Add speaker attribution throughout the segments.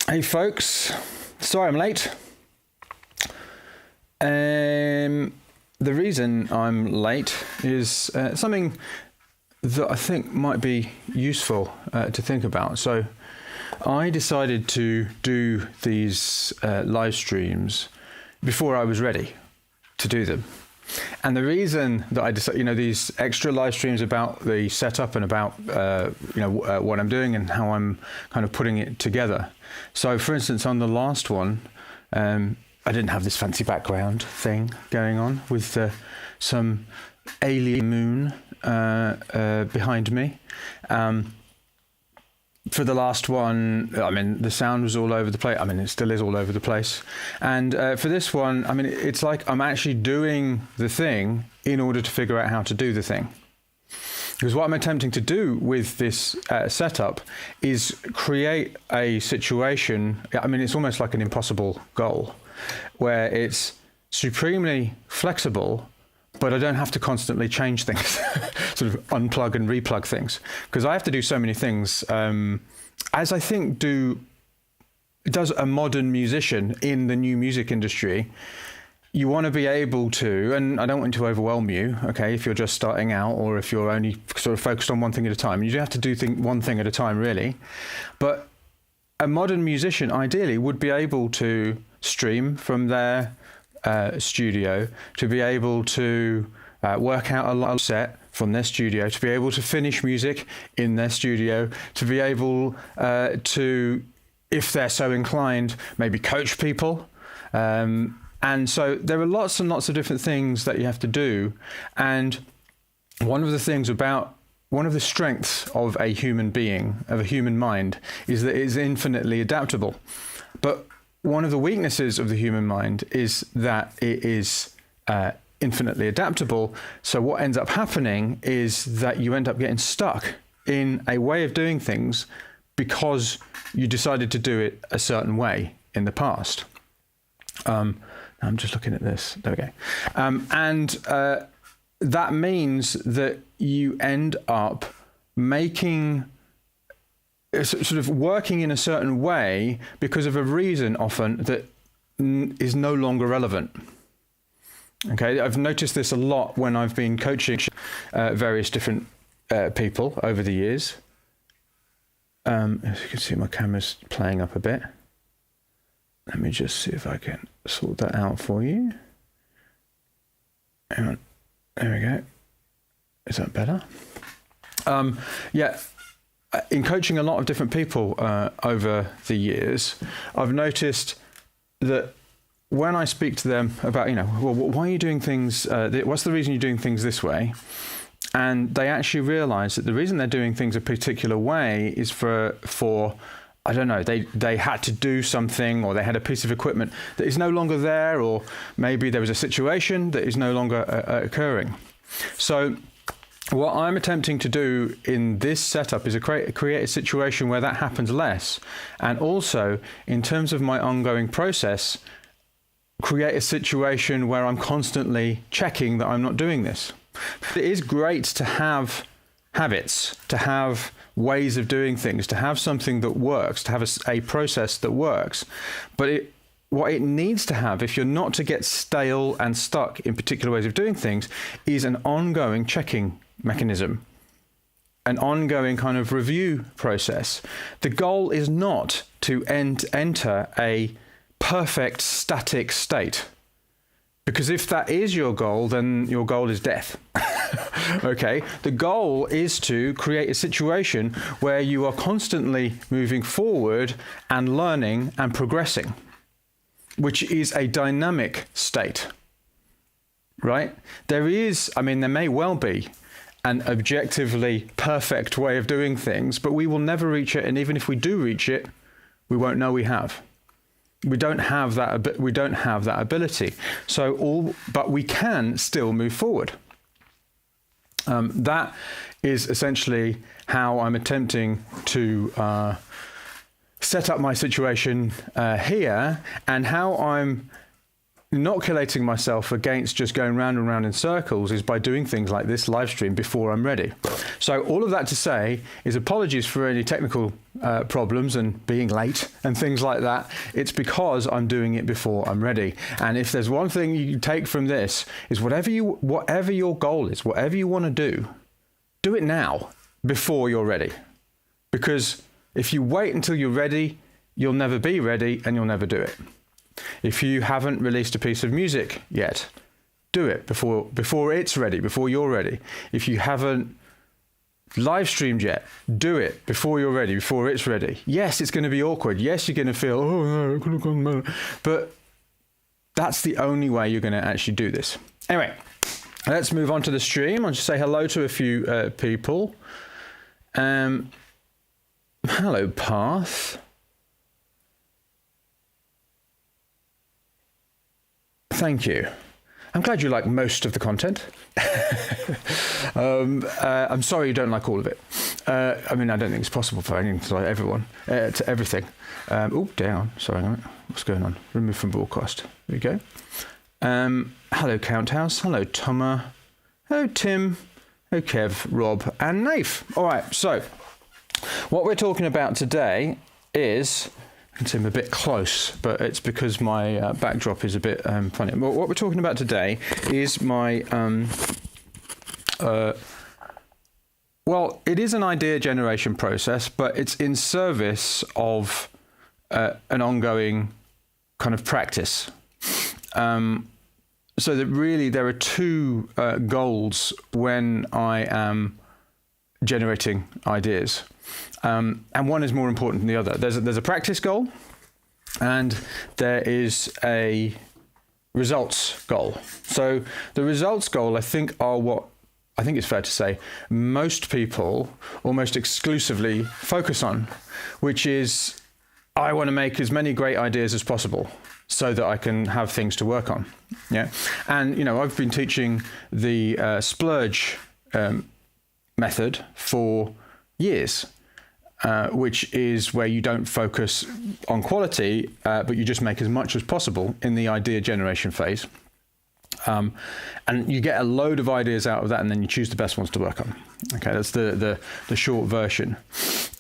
Speaker 1: Hey folks, sorry I'm late. The reason I'm late is something that I think might be useful to think about. So I decided to do these live streams before I was ready to do them. And the reason that I decided, these extra live streams about the setup and about, what I'm doing and how I'm kind of putting it together. So, for instance, on the last one, I didn't have this fancy background thing going on with some alien moon behind me. For the last one, the sound was all over the place. It still is all over the place. And for this one, it's like I'm actually doing the thing in order to figure out how to do the thing. Because what I'm attempting to do with this setup is create a situation, it's almost like an impossible goal, where it's supremely flexible, but I don't have to constantly change things, sort of unplug and replug things, because I have to do so many things, as I think does a modern musician in the new music industry. You want to be able to, and I don't want to overwhelm you, okay, if you're just starting out or if you're only sort of focused on one thing at a time. You do have to do one thing at a time, really. But a modern musician, ideally, would be able to stream from their studio, to be able to work out a live set from their studio, to be able to finish music in their studio, to be able to, if they're so inclined, maybe coach people. And so there are lots and lots of different things that you have to do. And one of the strengths of a human being, of a human mind, is that it is infinitely adaptable. But one of the weaknesses of the human mind is that it is infinitely adaptable. So what ends up happening is that you end up getting stuck in a way of doing things because you decided to do it a certain way in the past. I'm just looking at this. There we go. And that means that you end up making sort of working in a certain way because of a reason often that is no longer relevant. Okay, I've noticed this a lot when I've been coaching various different people over the years. As you can see, my camera's playing up a bit. Let me just see if I can sort that out for you. Hang on. There we go. Is that better? In coaching a lot of different people over the years, I've noticed that when I speak to them about, why are you doing things, what's the reason you're doing things this way? And they actually realize that the reason they're doing things a particular way is for I don't know, they had to do something, or they had a piece of equipment that is no longer there, or maybe there was a situation that is no longer occurring. So what I'm attempting to do in this setup is create a situation where that happens less. And also, in terms of my ongoing process, create a situation where I'm constantly checking that I'm not doing this. It is great to have habits, to have ways of doing things, to have something that works, to have a process that works. But what it needs to have, if you're not to get stale and stuck in particular ways of doing things, is an ongoing checking mechanism, an ongoing kind of review process. The goal is not to enter a perfect static state. Because if that is your goal, then your goal is death. Okay? The goal is to create a situation where you are constantly moving forward and learning and progressing, which is a dynamic state, right? There may well be an objectively perfect way of doing things, but we will never reach it. And even if we do reach it, we won't know we have. We don't have that ability. But we can still move forward. That is essentially how I'm attempting to set up my situation here, and how I'm inoculating myself against just going round and round in circles is by doing things like this live stream before I'm ready. So all of that to say is apologies for any technical problems and being late and things like that. It's because I'm doing it before I'm ready. And if there's one thing you take from this is whatever your goal is, whatever you want to do it now before you're ready. Because if you wait until you're ready, you'll never be ready and you'll never do it. If you haven't released a piece of music yet, do it before it's ready, before you're ready. If you haven't live streamed yet, do it before you're ready, before it's ready. Yes, it's going to be awkward. Yes, you're going to feel, oh no, I could have gone more. But that's the only way you're going to actually do this. Anyway, let's move on to the stream. I'll just say hello to a few people. Hello, Path. Thank you. I'm glad you like most of the content. I'm sorry you don't like all of it. I mean, I don't think it's possible for anyone to like everyone, to everything. Down. Sorry, what's going on? Remove from broadcast. There we go. Hello, Count House. Hello, Toma. Hello, Tim. Hello, Kev, Rob, and Naif. All right, so what we're talking about today is... I can see I'm a bit close, but it's because my backdrop is a bit funny. What we're talking about today is my, it is an idea generation process, but it's in service of an ongoing kind of practice. So that really there are two goals when I am generating ideas. And one is more important than the other. There's a practice goal and there is a results goal. So the results goal, I think it's fair to say most people almost exclusively focus on, which is I want to make as many great ideas as possible so that I can have things to work on. Yeah. And, I've been teaching the splurge method for years. Which is where you don't focus on quality, but you just make as much as possible in the idea generation phase. And you get a load of ideas out of that, and then you choose the best ones to work on. Okay, that's the short version.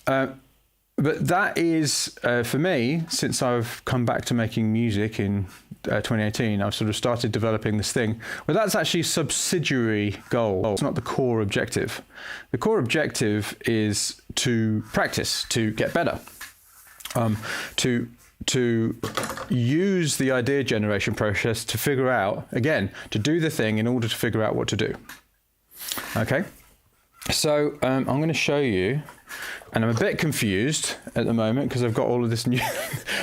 Speaker 1: But that is, for me, since I've come back to making music in 2018, I've sort of started developing this thing. Well, that's actually a subsidiary goal. It's not the core objective. The core objective is to practice, to get better, to use the idea generation process to figure out, again, to do the thing in order to figure out what to do. Okay, so I'm going to show you. And I'm a bit confused at the moment because I've got all of this new.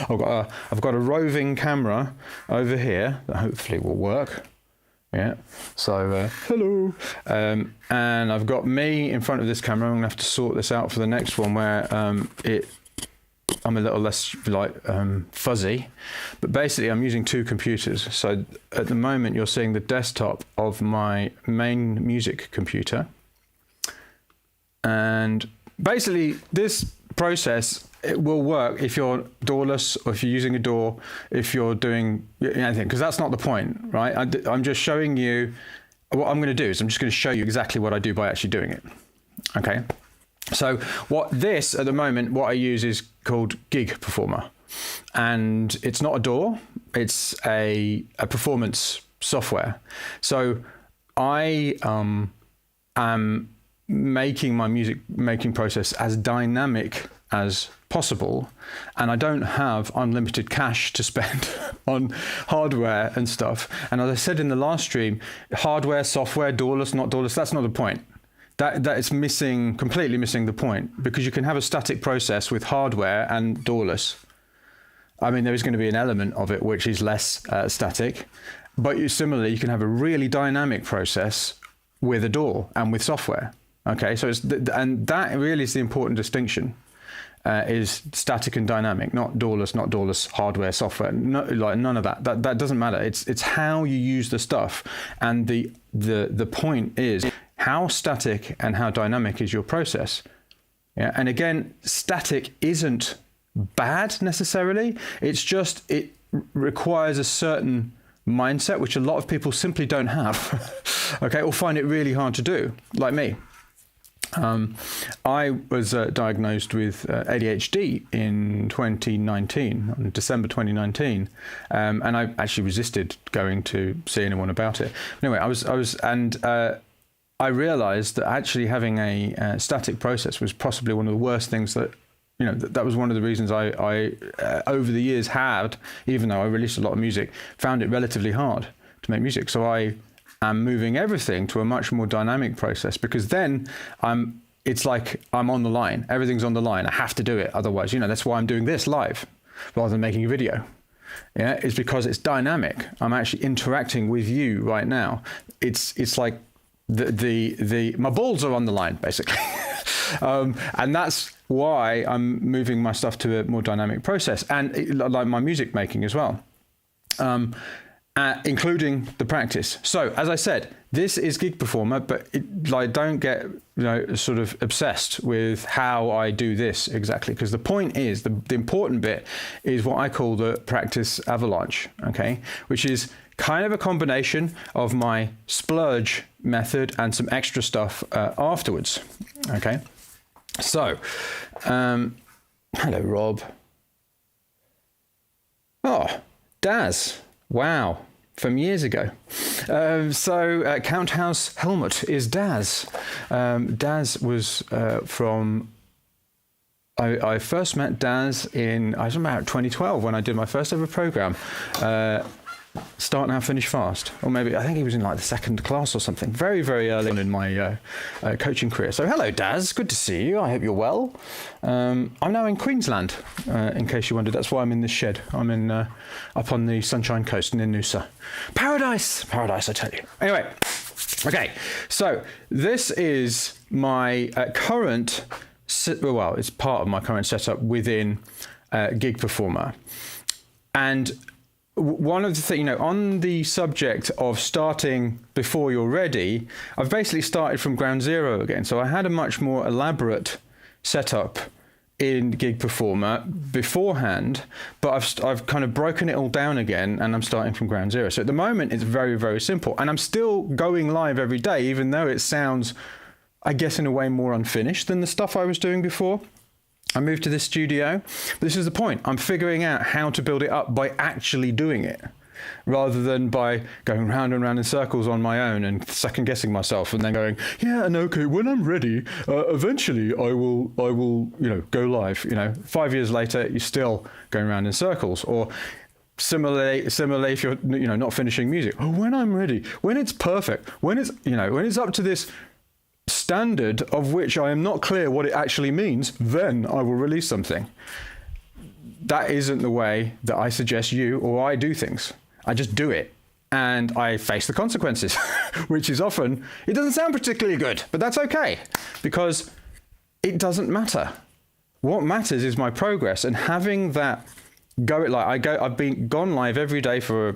Speaker 1: I've got a roving camera over here that hopefully will work. Yeah. So hello. And I've got me in front of this camera. I'm gonna have to sort this out for the next one where I'm a little less fuzzy. But basically, I'm using two computers. So at the moment, you're seeing the desktop of my main music computer, and basically, this process, it will work if you're DAWless or if you're using a DAW, if you're doing anything, because that's not the point, right? I'm just showing you what I'm going to do is I'm just going to show you exactly what I do by actually doing it. Okay. So at the moment, what I use is called Gig Performer, and it's not a DAW, it's a performance software. So I am making my music making process as dynamic as possible, and I don't have unlimited cash to spend on hardware and stuff. And as I said in the last stream, hardware, software, DAWless, not DAWless, that's not the point. That is completely missing the point, because you can have a static process with hardware and DAWless. I mean, there is going to be an element of it which is less static, but similarly, you can have a really dynamic process with a DAW and with software. Okay, so and that really is the important distinction, is static and dynamic, not DAWless, hardware, software, none of that. That doesn't matter. It's how you use the stuff, and the point is how static and how dynamic is your process. Yeah, and again, static isn't bad necessarily. It's just it requires a certain mindset, which a lot of people simply don't have, okay, or find it really hard to do, like me. I was diagnosed with ADHD in 2019, in December 2019, and I actually resisted going to see anyone about it. Anyway, I realized that actually having a static process was possibly one of the worst things that, you know, that was one of the reasons I over the years had, even though I released a lot of music, found it relatively hard to make music. So I am moving everything to a much more dynamic process, because then it's like I'm on the line. Everything's on the line. I have to do it. Otherwise, you know, that's why I'm doing this live rather than making a video. Yeah, it's because it's dynamic. I'm actually interacting with you right now. It's like my balls are on the line, basically. And that's why I'm moving my stuff to a more dynamic process, and like my music making as well, including the practice. So, as I said, this is Gig Performer, but don't get, you know, sort of obsessed with how I do this exactly, because the point is, the important bit is what I call the practice avalanche, okay, which is kind of a combination of my splurge method and some extra stuff afterwards, okay? So, hello, Rob. Oh, Daz. Wow, from years ago. Count House Helmut is Daz. Daz was from... I first met Daz I was about 2012 when I did my first ever program. Start Now, Finish Fast, or maybe I think he was in like the second class or something, very, very early on in my coaching career. So hello, Daz, good to see you. I hope you're well. I'm now in Queensland, in case you wondered. That's why I'm in this shed. I'm in up on the Sunshine Coast near Noosa. Paradise, I tell you. Anyway, okay, so this is my current, well, it's part of my current setup within Gig Performer. And one of the things, you know, on the subject of starting before you're ready, I've basically started from ground zero again. So I had a much more elaborate setup in Gig Performer beforehand, but I've kind of broken it all down again, and I'm starting from ground zero. So at the moment, it's very, very simple, and I'm still going live every day, even though it sounds, I guess, in a way more unfinished than the stuff I was doing before. I moved to this studio, but this is the point. I'm figuring out how to build it up by actually doing it, rather than by going round and round in circles on my own and second guessing myself and then going, yeah, and okay, when I'm ready, eventually I will, you know, go live. You know, 5 years later, you're still going around in circles. Or similarly, if you're, you know, not finishing music, oh, when I'm ready, when it's perfect, when it's, you know, when it's up to this standard of which I am not clear what it actually means, then I will release something. That isn't the way that I suggest you or I do things. I just do it, and I face the consequences, which is often, it doesn't sound particularly good, but that's okay, because it doesn't matter. What matters is my progress, and having that I've been gone live every day for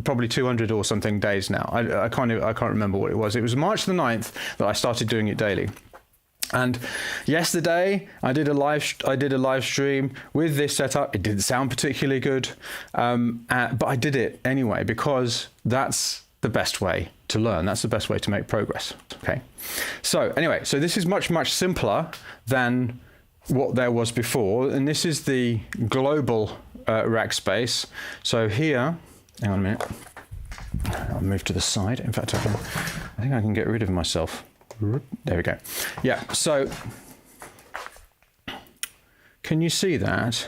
Speaker 1: probably 200 or something days now. I can't remember what it was. It was March the 9th that I started doing it daily. And yesterday I did a live stream with this setup. It didn't sound particularly good, but I did it anyway, because that's the best way to learn. That's the best way to make progress. Okay. So anyway, so this is much, much simpler than what there was before, and this is the global rack space. So here, hang on a minute, I'll move to the side. In fact, I think I can get rid of myself. There we go. Yeah, so can you see that?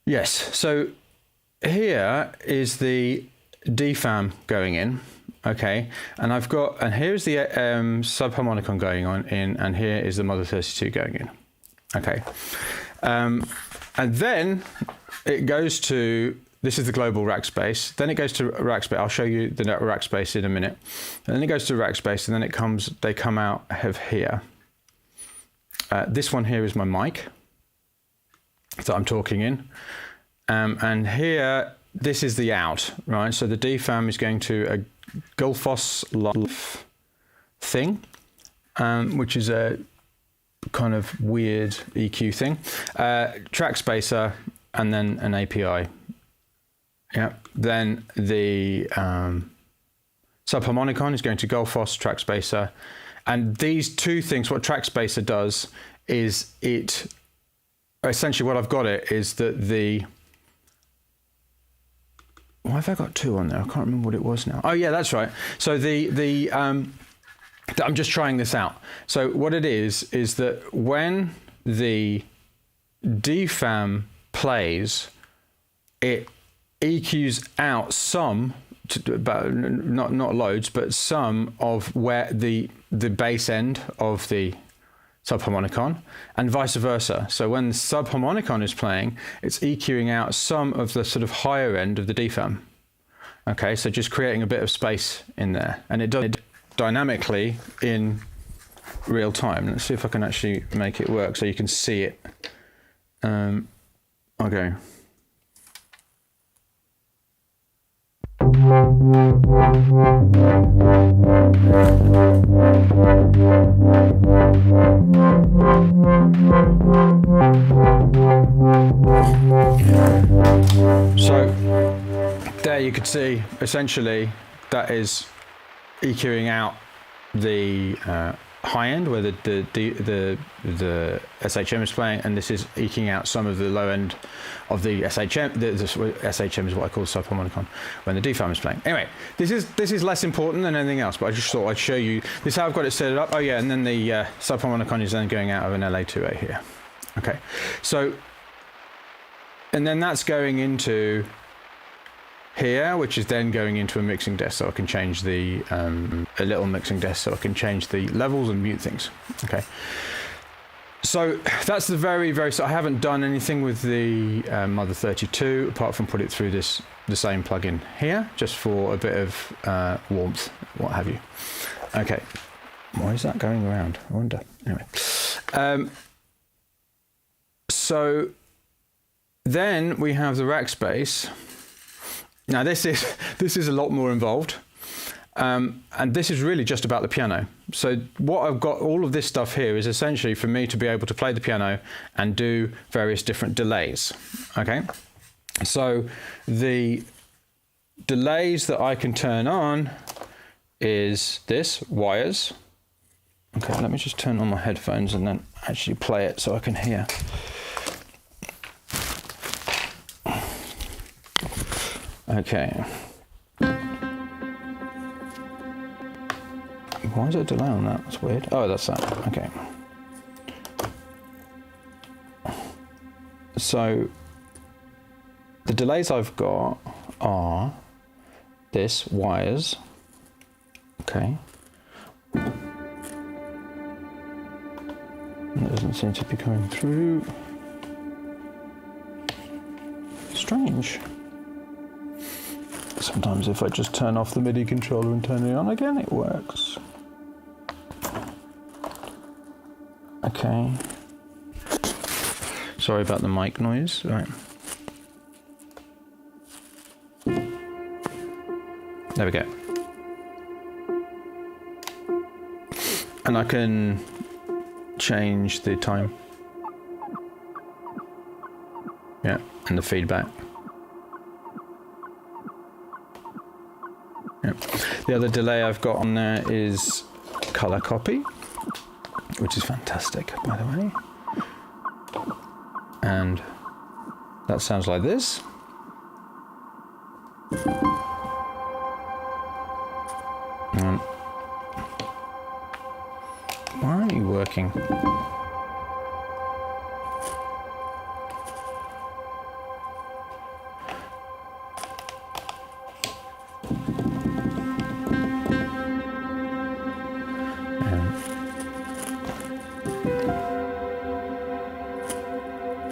Speaker 1: Yes, so here is the DFAM going in. Okay, and here's the subharmonicon going on in, and here is the Mother 32 going in. Okay, and then it goes to, this is the global rack space, then it goes to rack space. I'll show you the rack space in a minute. And then it goes to rack space, and then they come out of here. This one here is my mic that I'm talking in. And here, this is the out, right? So the DFAM is going to a Gullfoss Live thing, which is a kind of weird EQ thing, track spacer, and then an API Yeah. Then the subharmonicon is going to Goldfoss, track spacer. And these two things, what track spacer does is it, essentially what I've got it is that why have I got two on there? I can't remember what it was now. Oh yeah, that's right. So I'm just trying this out. So what it is that when the DFAM plays, it EQs out some, but not loads, but some of where the bass end of the subharmonicon, and vice versa. So when the subharmonicon is playing, it's EQing out some of the sort of higher end of the DFAM. Okay, so just creating a bit of space in there, and it does it dynamically in real time. Let's see if I can actually make it work so you can see it. Okay. So there you could see essentially that is EQing out the high end where the SHM is playing, and this is eking out some of the low end of the SHM. The SHM is what I call subharmonicon when the DFAM is playing. Anyway, this is less important than anything else, but I just thought I'd show you. This is how I've got it set up. Oh yeah, and then the subharmonicon is then going out of an LA2A here. Okay, so and then that's going into here, which is then going into a mixing desk, so I can change the a little mixing desk, so I can change the levels and mute things. Okay, so that's the very. So I haven't done anything with the Mother 32 apart from put it through the same plugin here, just for a bit of warmth, what have you. Okay, why is that going around? I wonder. Anyway, so then we have the rack space. Now this is a lot more involved, and this is really just about the piano. So what I've got, all of this stuff here is essentially for me to be able to play the piano and do various different delays. Okay, so the delays that I can turn on is this, wires. Okay, let me just turn on my headphones and then actually play it so I can hear. Okay. Why is there a delay on that? That's weird. Oh, that's that. Okay. So the delays I've got are this, wires. Okay. That doesn't seem to be coming through. Strange. Sometimes if I just turn off the MIDI controller and turn it on again, it works. Okay. Sorry about the mic noise. Right. There we go. And I can change the time. Yeah, and the feedback. The other delay I've got on there is color copy, which is fantastic, by the way. And that sounds like this. And why aren't you working?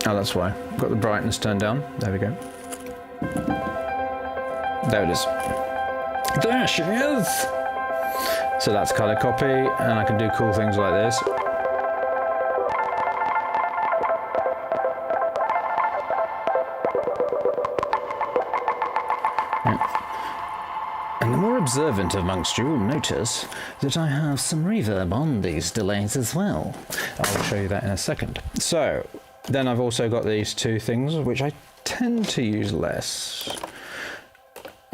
Speaker 1: Oh, that's why. I've got the brightness turned down. There we go. There it is. There she is! So that's color copy, and I can do cool things like this. And the more observant amongst you will notice that I have some reverb on these delays as well. I'll show you that in a second. So, then I've also got these two things, which I tend to use less.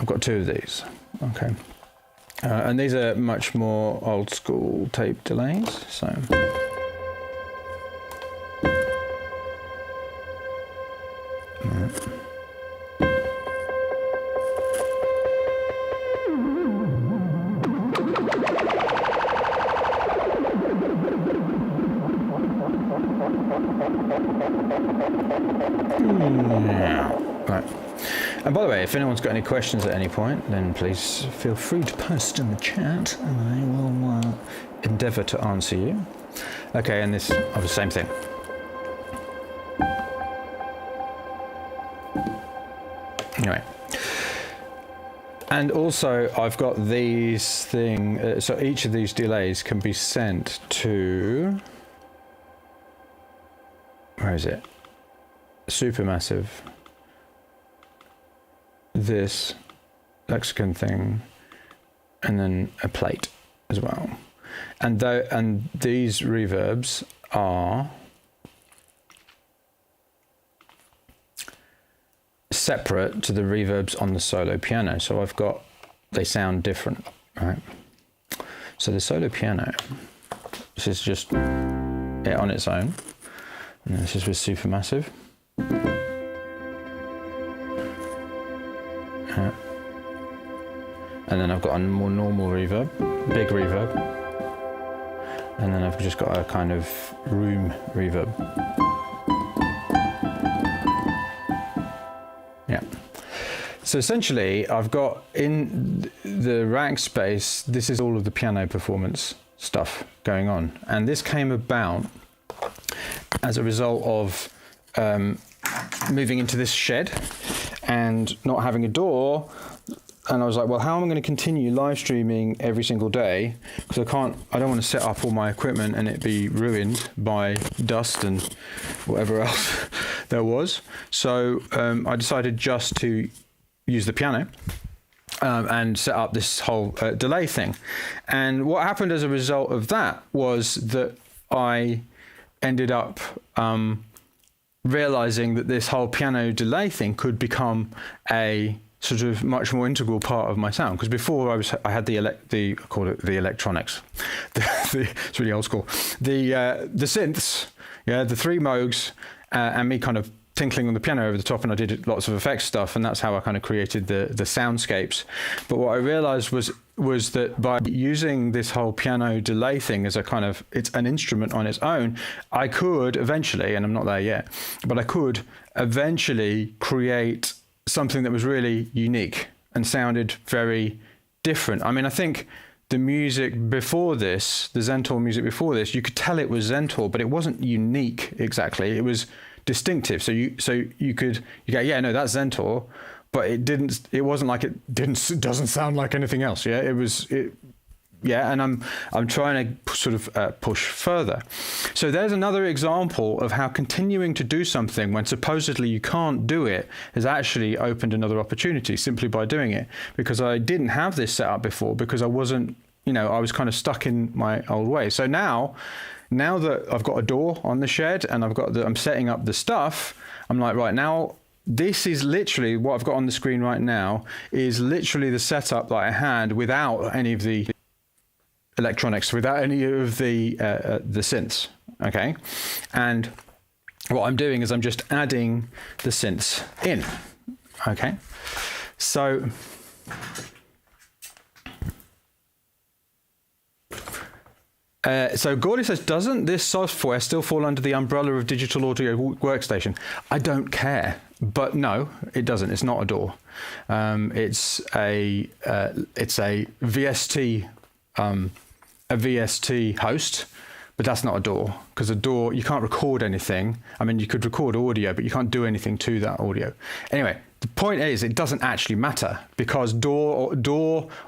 Speaker 1: got two of these. Okay. And these are much more old school tape delays. So. Right. And by the way, if anyone's got any questions at any point, then please feel free to post in the chat, and I will endeavour to answer you. Okay, and this, the same thing. Anyway. And also, I've got these things, so each of these delays can be sent to, where is it? Supermassive. This lexicon thing, and then a plate as well. And these reverbs are separate to the reverbs on the solo piano. So they sound different, right? So the solo piano, this is just it on its own, and this is with Supermassive. And then I've got a more normal reverb, big reverb, and then I've just got a kind of room reverb. Yeah. So essentially, I've got in the rack space, this is all of the piano performance stuff going on. And this came about as a result of moving into this shed and not having a door. And I was like, well, how am I going to continue live streaming every single day? Because I don't want to set up all my equipment and it be ruined by dust and whatever else there was. So I decided just to use the piano and set up this whole delay thing. And what happened as a result of that was that I ended up realizing that this whole piano delay thing could become a sort of much more integral part of my sound, because before I had I call it the electronics, it's really old school, the synths, yeah, the three Moogs, and me kind of tinkling on the piano over the top, and I did lots of effects stuff, and that's how I kind of created the soundscapes. But what I realized was that by using this whole piano delay thing as a kind of, it's an instrument on its own, I could eventually, and I'm not there yet, but I could eventually create something that was really unique and sounded very different. I mean, I think the music before this, the Zentor music before this, you could tell it was Zentor, but it wasn't unique exactly. It was distinctive. So you go, yeah, no, that's Zentor, but it wasn't like doesn't sound like anything else. Yeah, yeah, and I'm trying to sort of push further. So there's another example of how continuing to do something when supposedly you can't do it has actually opened another opportunity simply by doing it. Because I didn't have this set up before, because I wasn't, I was kind of stuck in my old way. So now that I've got a door on the shed and I'm setting up the stuff, I'm like, right now, this is literally what I've got on the screen right now is literally the setup that I had without any of the electronics, without any of the synths, okay? And what I'm doing is I'm just adding the synths in, okay? So Gordy says, doesn't this software still fall under the umbrella of Digital Audio Workstation? I don't care, but no, it doesn't. It's not a DAW. It's a VST. A VST host, but that's not a DAW, because a DAW, you can't record anything. I mean, you could record audio, but you can't do anything to that audio. Anyway, the point is, it doesn't actually matter, because DAW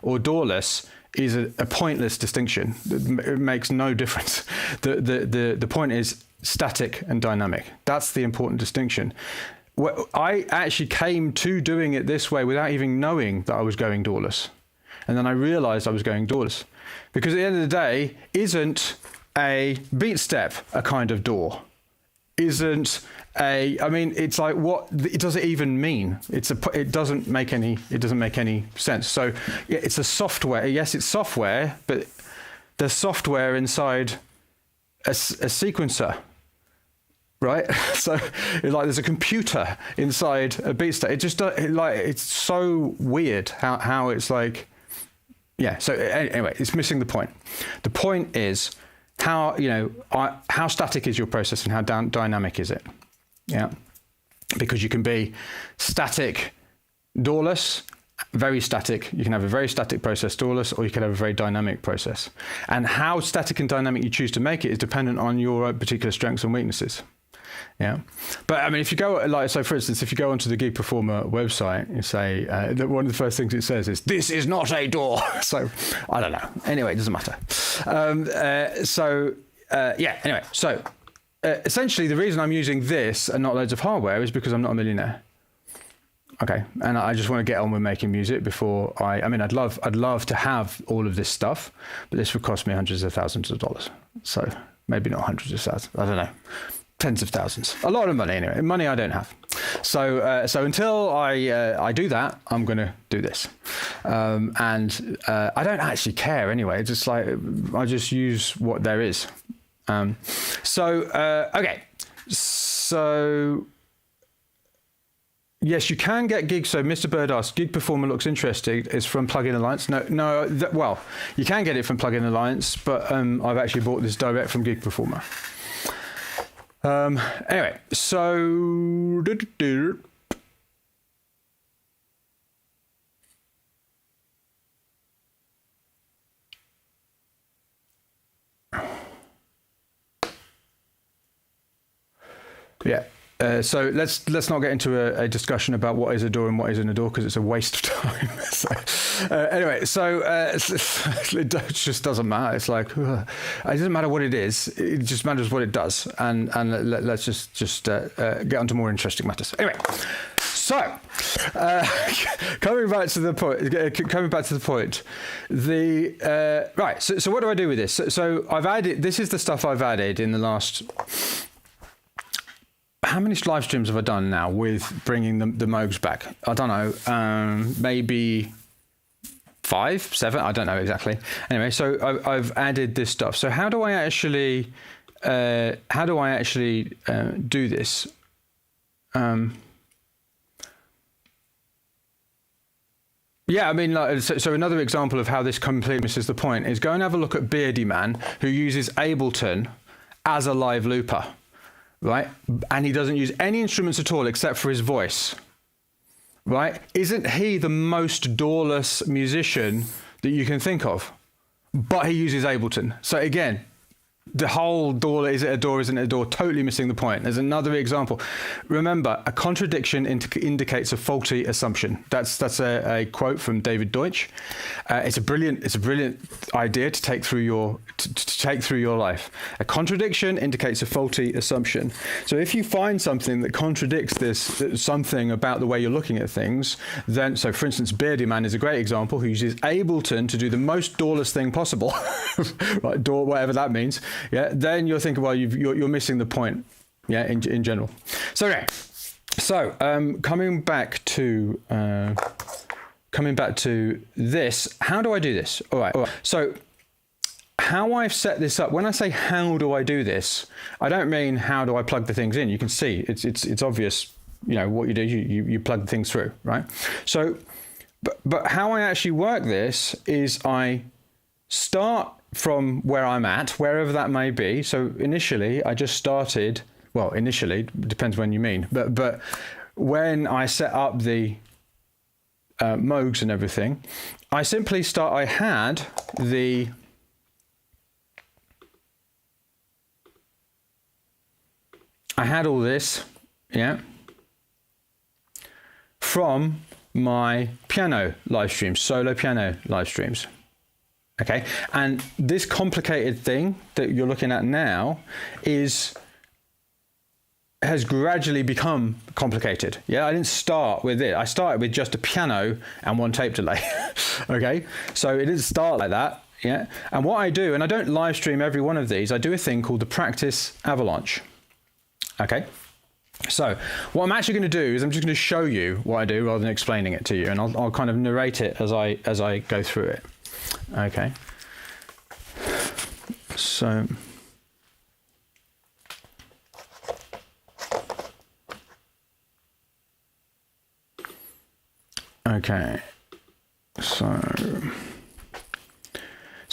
Speaker 1: or DAWless is a pointless distinction. It makes no difference. The point is static and dynamic. That's the important distinction. I actually came to doing it this way without even knowing that I was going DAWless. And then I realized I was going DAWless. Because at the end of the day, isn't a beat step a kind of DAW? Isn't I mean, it's like, what does it even mean? It doesn't make any sense. So yeah, it's a software. Yes, it's software, but there's software inside a sequencer, right? So like there's a computer inside a beat stack. It just like, it's so weird how it's like, yeah. So anyway, it's missing the point. The point is how static is your process and how dynamic is it? Yeah, because you can be static, DAWless, very static. You can have a very static process, DAWless, or you can have a very dynamic process. And how static and dynamic you choose to make it is dependent on your particular strengths and weaknesses. Yeah, but I mean, if you go so for instance, if you go onto the Gig Performer website, you say that one of the first things it says is, "This is not a DAW." So I don't know. Anyway, it doesn't matter. Anyway, so. Essentially, the reason I'm using this and not loads of hardware is because I'm not a millionaire. Okay, and I just want to get on with making music before I mean, I'd love to have all of this stuff, but this would cost me hundreds of thousands of dollars. So maybe not hundreds of thousands. I don't know, tens of thousands. A lot of money anyway. Money I don't have. So until I do that, I'm going to do this, and I don't actually care anyway. It's just like I just use what there is. Okay, so yes, you can get gigs. So Mr. Bird asked, Gig Performer looks interesting. Is from Plugin Alliance? No. Well, you can get it from Plugin Alliance, but I've actually bought this direct from Gig Performer. Anyway, so yeah. So let's not get into a discussion about what is a DAW and what isn't a DAW, because it's a waste of time. Anyway, it just doesn't matter. It's like it doesn't matter what it is. It just matters what it does. And let's just get on to more interesting matters. Anyway, so coming back to the point. Right. So what do I do with this? So I've added. This is the stuff I've added in the last. How many live streams have I done now with bringing the Moogs back? I don't know, maybe 5, 7, I don't know exactly. Anyway, so I've added this stuff. So how do I actually do this? Yeah, I mean, so another example of how this completely misses the point is go and have a look at Beardy Man, who uses Ableton as a live looper. Right, and he doesn't use any instruments at all except for his voice. Right, isn't he the most DAWless musician that you can think of? But he uses Ableton. So again, the whole DAW, is it a DAW, isn't it a DAW, totally missing the point. There's another example. Remember, a contradiction indicates a faulty assumption. That's a quote from David Deutsch. It's a brilliant idea to take through your life. A contradiction indicates a faulty assumption. So if you find something that contradicts something about the way you're looking at things, then, so for instance, Beardy Man is a great example, who uses Ableton to do the most DAWless thing possible, right? DAW, whatever that means. Yeah, then you're thinking, well, you're missing the point. Yeah, in general. So okay. So coming back to this, how do I do this? All right. So how I've set this up. When I say how do I do this, I don't mean how do I plug the things in. You can see it's obvious. You know what you do. You plug the things through, right? So, but how I actually work this is I start from where I'm at, wherever that may be. So initially, I just started. Well, initially, depends when you mean. But when I set up the Moogs and everything, I simply start. I had all this, yeah, from my piano live streams, solo piano live streams. Okay, and this complicated thing that you're looking at now has gradually become complicated. Yeah, I didn't start with it. I started with just a piano and one tape delay. Okay, so it didn't start like that. Yeah, and what I do, and I don't live stream every one of these, I do a thing called the practice avalanche. Okay, So what I'm actually going to do is I'm just going to show you what I do rather than explaining it to you, and I'll kind of narrate it as I go through it. Okay. So okay. So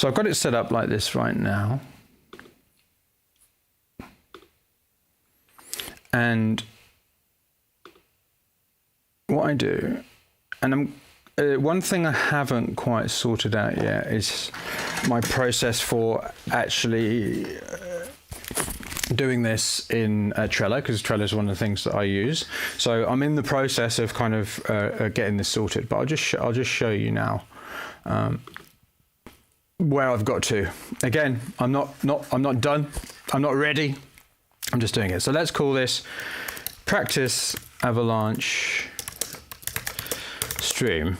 Speaker 1: I've got it set up like this right now. And what I do, and one thing I haven't quite sorted out yet is my process for actually doing this in Trello, because Trello is one of the things that I use. So I'm in the process of kind of getting this sorted, but I'll just show you now where I've got to. Again, I'm not done. I'm not ready. I'm just doing it. So let's call this Practice Avalanche Stream.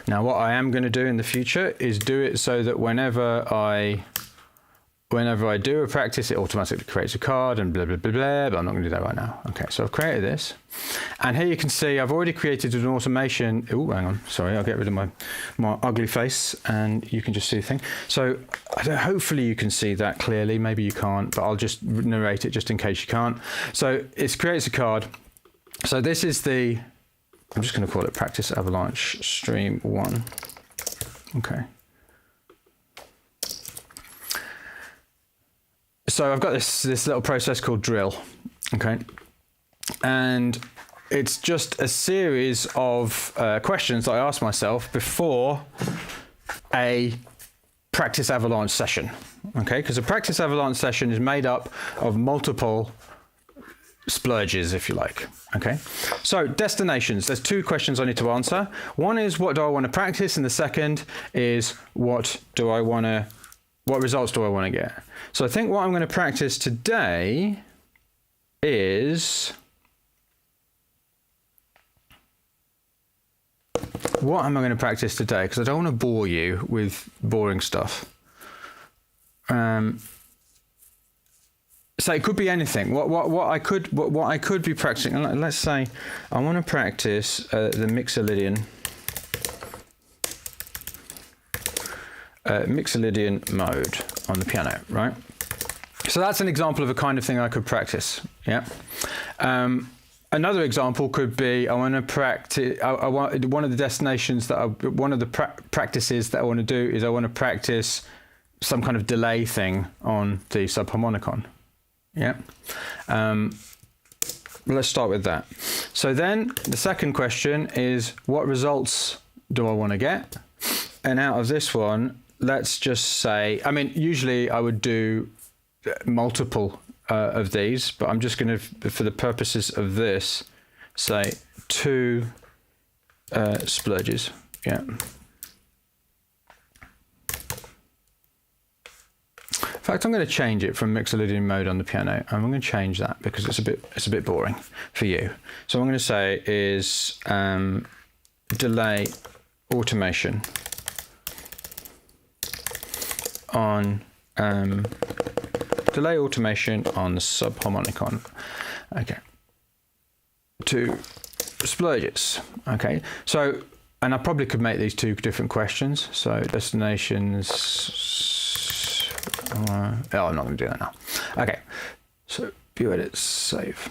Speaker 1: Now, what I am going to do in the future is do it so that whenever I do a practice, it automatically creates a card and blah, blah, blah, blah, but I'm not going to do that right now. Okay, so I've created this. And here you can see I've already created an automation. Oh, hang on. Sorry, I'll get rid of my ugly face and you can just see the thing. So hopefully you can see that clearly. Maybe you can't, but I'll just narrate it just in case you can't. So it creates a card. So this is I'm just going to call it Practice Avalanche Stream 1. Okay. So I've got this little process called drill, okay? And it's just a series of questions that I ask myself before a practice avalanche session, okay? Because a practice avalanche session is made up of multiple splurges, if you like, okay? So destinations, there's two questions I need to answer. One is, what do I want to practice? And the second is, what results do I want to get? So I think what I'm going to practice today is what am I going to practice today? Because I don't want to bore you with boring stuff. So it could be anything. What I could be practicing. Let's say I want to practice the Mixolydian mode on the piano, right? So that's an example of a kind of thing I could practice. Yeah. Another example could be I want to practice. I want one of the destinations one of the practices that I want to do is I want to practice some kind of delay thing on the subharmonicon. Yeah. Let's start with that. So then the second question is, what results do I want to get? And out of this one, let's just say, I mean, usually I would do multiple of these, but I'm just going to, for the purposes of this, say 2 splurges. Yeah. In fact, I'm going to change it from Mixolydian mode on the piano. I'm going to change that because it's a bit boring for you. So what I'm going to say is delay automation on the subharmonicon. Okay. 2 splurges. Okay. So, and I probably could make these 2 different questions. So destinations. I'm not going to do that now. Okay. So view edit, save.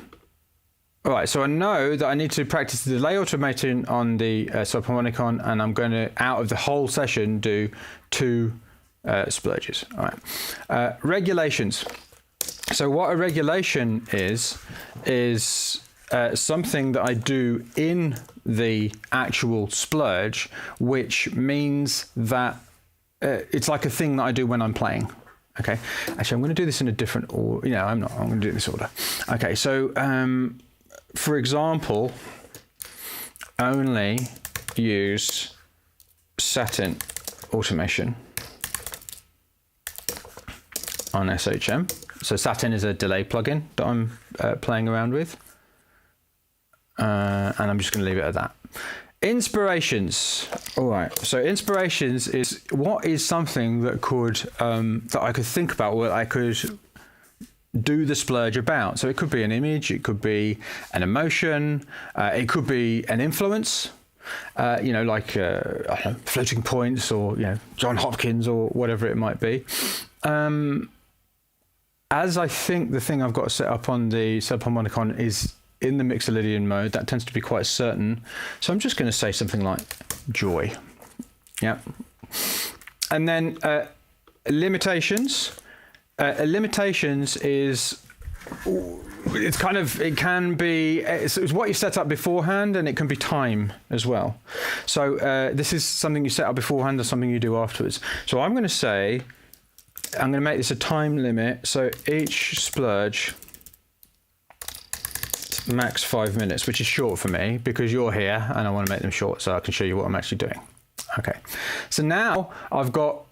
Speaker 1: All right. So I know that I need to practice the delay automation on the subharmonicon, and I'm going to, out of the whole session, do 2 splurges. All right. Regulations. So what a regulation is something that I do in the actual splurge, which means that it's like a thing that I do when I'm playing. Okay. Actually, I'm going to do this in a different order. You know, I'm going to do it in this order. Okay. So, for example, only use satin automation on SHM. So satin is a delay plugin that I'm playing around with. And I'm just going to leave it at that. Inspirations. All right. So inspirations is what is something that could that I could think about, what I could do the splurge about. So it could be an image, it could be an emotion, it could be an influence, like floating points, or John Hopkins, or whatever it might be. As I think the thing I've got set up on the subharmonicon is in the Mixolydian mode, that tends to be quite certain. So I'm just going to say something like joy. Yeah. And then limitations. Limitations is, it's what you set up beforehand, and it can be time as well. So this is something you set up beforehand or something you do afterwards. So I'm going to make this a time limit. So each splurge, max 5 minutes, which is short for me because you're here and I want to make them short so I can show you what I'm actually doing. Okay. So now I've got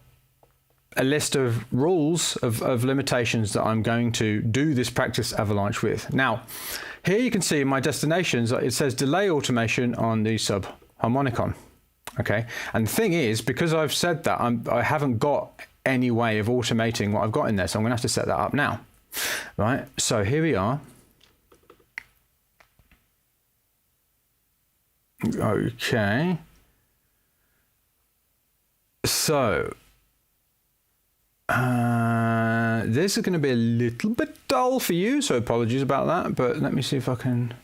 Speaker 1: a list of rules of limitations that I'm going to do this practice avalanche with. Now, here you can see in my destinations, it says delay automation on the subharmonicon. Okay. And the thing is, because I've said that, I haven't got any way of automating what I've got in there. So I'm going to have to set that up now. Right. So here we are. Okay. So this is going to be a little bit dull for you, so apologies about that, but let me see if I can't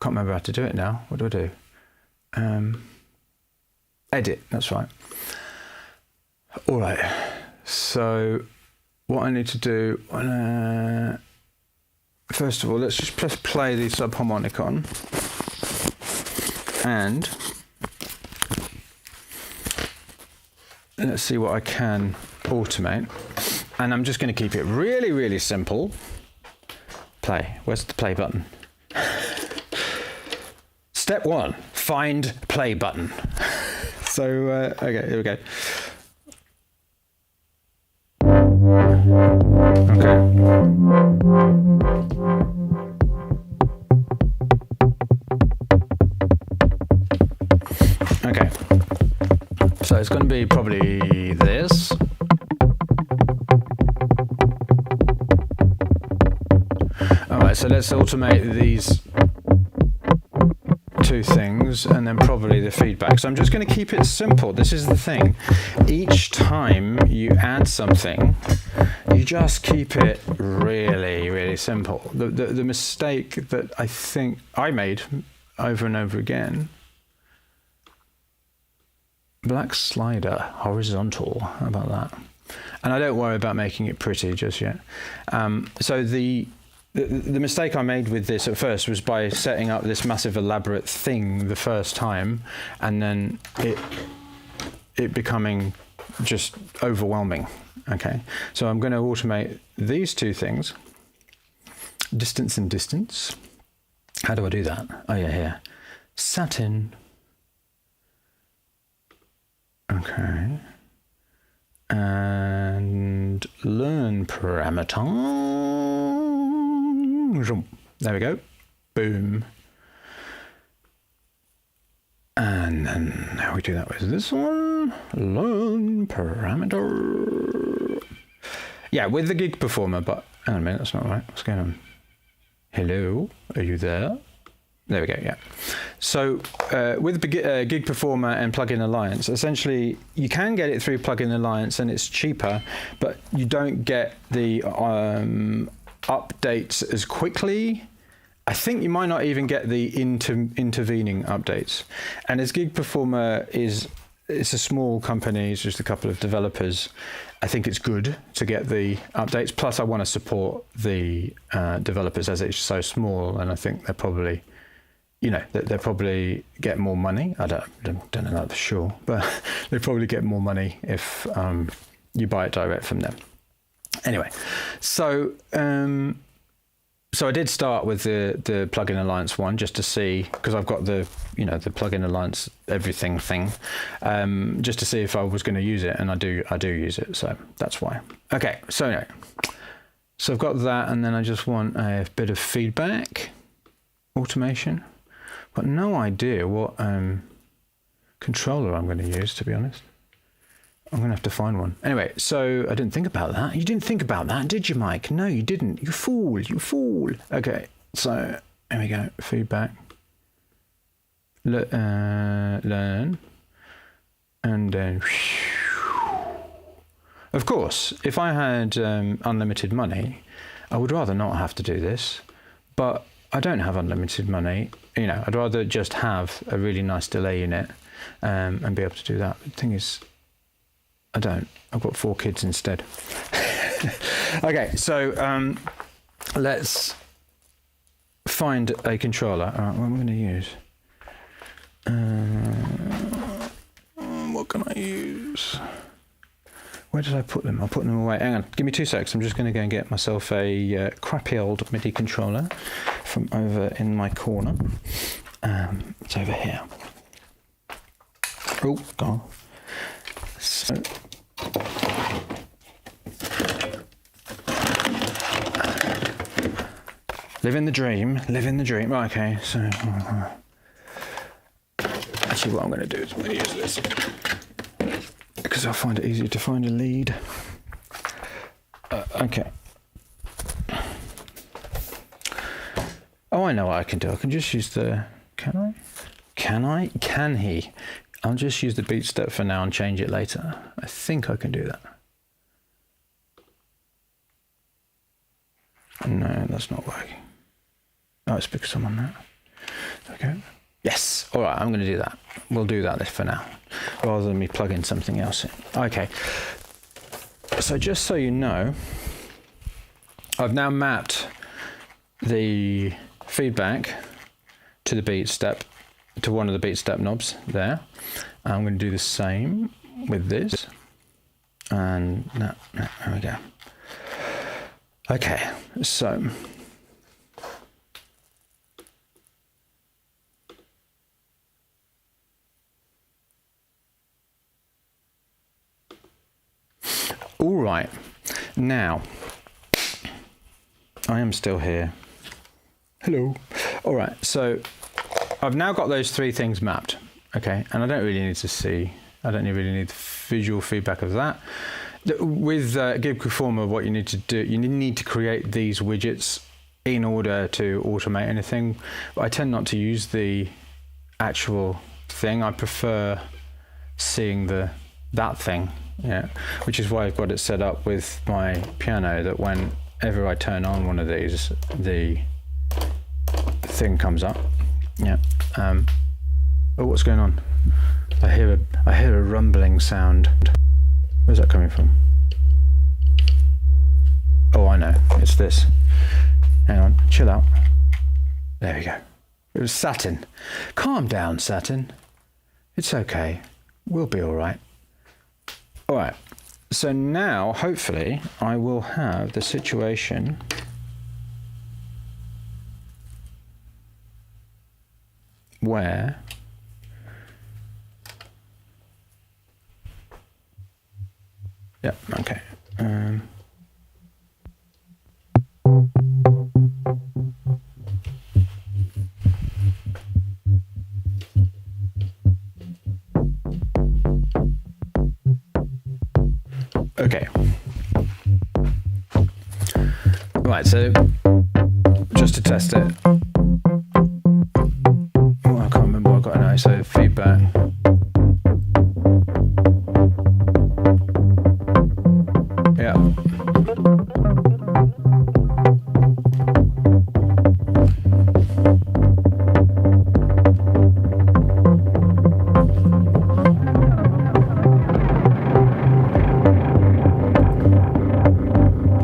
Speaker 1: remember how to do it now. What do? Edit, that's right. All right, so what I need to do, first of all, let's just press play the subharmonicon, and let's see what I can automate. And I'm just going to keep it really, really simple. Play. Where's the play button? Step 1, find play button. So, okay, here we go. Okay. So it's going to be probably this. All right, so let's automate these two things and then probably the feedback. So I'm just going to keep it simple. This is the thing. Each time you add something, you just keep it really, really simple. The mistake that I think I made over and over again, black slider, horizontal, how about that? And I don't worry about making it pretty just yet. So the mistake I made with this at first was by setting up this massive elaborate thing the first time, and then it becoming just overwhelming. Okay, so I'm going to automate these two things, distance and distance. How do I do that? Oh yeah, here, satin. Okay, and learn parameter. There we go. Boom. And then how we do that with this one? Learn parameter. Yeah, with the gig performer, but hang on a minute, that's not right. What's going on? Hello, are you there? There we go, yeah. So with the gig performer and plugin alliance, essentially you can get it through plugin alliance and it's cheaper, but you don't get the updates as quickly. I think you might not even get the intervening updates. And as Gig Performer it's a small company, it's just a couple of developers, I think it's good to get the updates. Plus I want to support the developers as it's so small, and I think they're probably, they'll probably get more money. I don't know that for sure, but they probably get more money if you buy it direct from them. Anyway, so I did start with the plugin alliance one just to see, because I've got the the plugin alliance everything thing, just to see if I was going to use it, and I do use it, so that's why. Okay, so anyway, so I've got that, and then I just want a bit of feedback automation. Got no idea what controller I'm going to use, to be honest. I'm going to have to find one. Anyway, so I didn't think about that. You didn't think about that, did you, Mike? No, you didn't. You fool. You fool. Okay, so here we go. Feedback. Learn. And then... Of course, if I had unlimited money, I would rather not have to do this. But I don't have unlimited money. You know, I'd rather just have a really nice delay unit and be able to do that. The thing is, I don't. I've got 4 kids instead. Okay, so let's find a controller. All right, what am I going to use? What can I use? Where did I put them? I'll put them away. Hang on, give me 2 seconds. I'm just going to go and get myself a crappy old MIDI controller from over in my corner. It's over here. Oh, gone. So, living the dream. Right, okay, so actually what I'm going to do is I'm going to use this because I'll find it easier to find a lead. Okay. Oh, I know what I can do. I can just use the... Can I? Can he? I'll just use the beat step for now and change it later. I think I can do that. No, that's not working. Oh, it's because I'm on that. Okay. Yes. All right, I'm going to do that. We'll do that for now, rather than me plug in something else in. Okay. So just so you know, I've now mapped the feedback to the beat step, to one of the beat step knobs there. I'm going to do the same with this. And there we go. Okay, so all right, now I am still here. Hello. All right, so I've now got those 3 things mapped, okay, and I don't really need to see, I don't really need visual feedback of that. With Gib Performer, what you need to do, you need to create these widgets in order to automate anything. But I tend not to use the actual thing. I prefer seeing that thing, yeah. Which is why I've got it set up with my piano, that whenever I turn on one of these, the thing comes up. Yeah. Oh, what's going on? I hear a rumbling sound. Where's that coming from? Oh, I know. It's this. Hang on. Chill out. There we go. It was Saturn. Calm down, Saturn. It's okay. We'll be all right. All right. So now, hopefully, I will have the situation where yeah, okay. Okay. Right, so just to test it. Oh, I can't remember what I got now, so feedback. Yeah.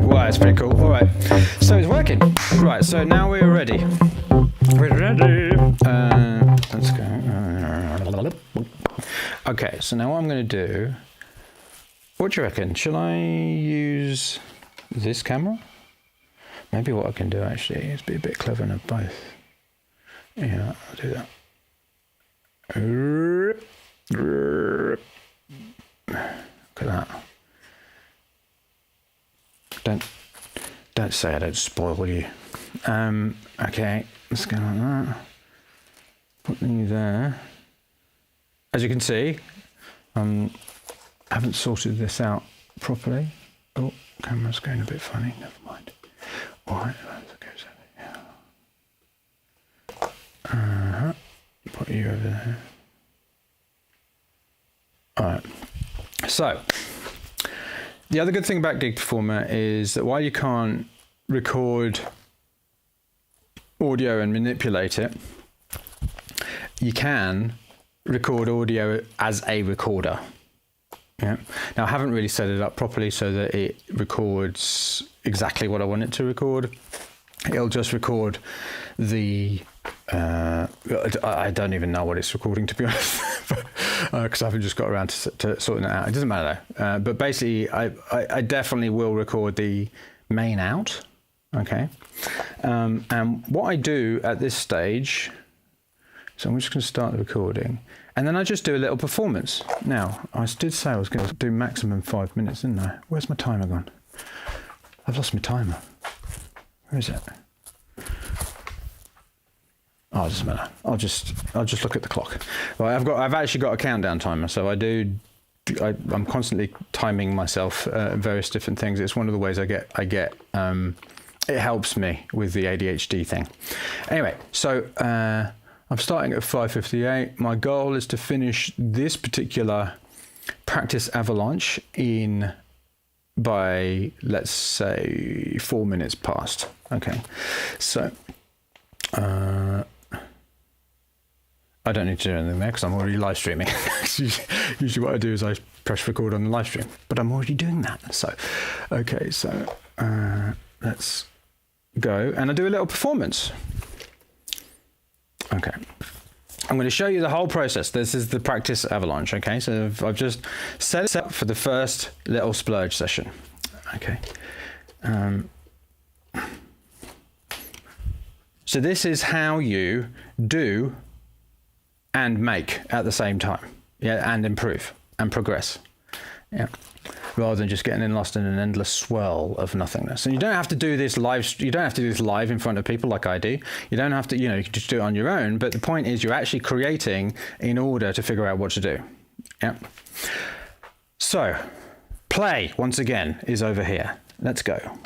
Speaker 1: Wow, it's pretty cool. All right, so it's working. Right, so now we're ready. We're ready. Let's go. Okay, so now what I'm going to do. What do you reckon? Shall I use this camera? Maybe what I can do actually is be a bit clever and have both. Yeah, I'll do that. Look at that. Don't say I don't spoil you. Okay, let's go like that. Put you there. As you can see, haven't sorted this out properly. Oh, camera's going a bit funny. Never mind. All right, let's go. Put you over there. All right. So, the other good thing about Gig Performer is that while you can't record audio and manipulate it, you can record audio as a recorder. Yeah. Now I haven't really set it up properly so that it records exactly what I want it to record. It'll just record the I don't even know what it's recording, to be honest, because I haven't just got around to sorting it out. It doesn't matter though. But basically, I definitely will record the main out. Okay. And what I do at this stage, so I'm just going to start the recording, and then I just do a little performance. Now, I did say I was going to do maximum 5 minutes, didn't I? Where's my timer gone? I've lost my timer. Where is it? Oh, it doesn't matter. I'll just look at the clock. Well, I've actually got a countdown timer, so I'm constantly timing myself various different things. It's one of the ways I get it helps me with the ADHD thing. Anyway, so I'm starting at 5:58. My goal is to finish this particular practice avalanche by, let's say, 4 minutes past. Okay, so I don't need to do anything there because I'm already live streaming. Usually what I do is I press record on the live stream, but I'm already doing that. So, okay, so let's go, and I do a little performance. Okay, I'm going to show you the whole process. This is the practice avalanche. Okay, so I've just set it up for the first little splurge session. Okay, so this is how you do and make at the same time, yeah, and improve and progress, yeah, rather than just getting lost in an endless swirl of nothingness. And you don't have to do this live. You don't have to do this live in front of people like I do. You don't have to. You can just do it on your own. But the point is, you're actually creating in order to figure out what to do. Yeah. So, play once again is over here. Let's go.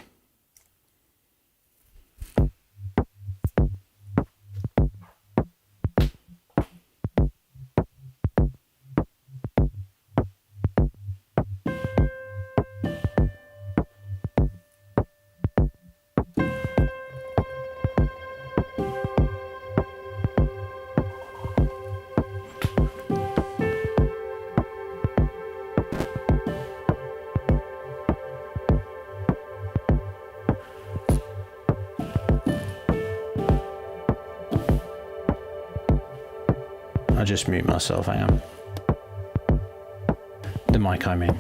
Speaker 1: I'll just mute myself, hang on. The mic, I mean.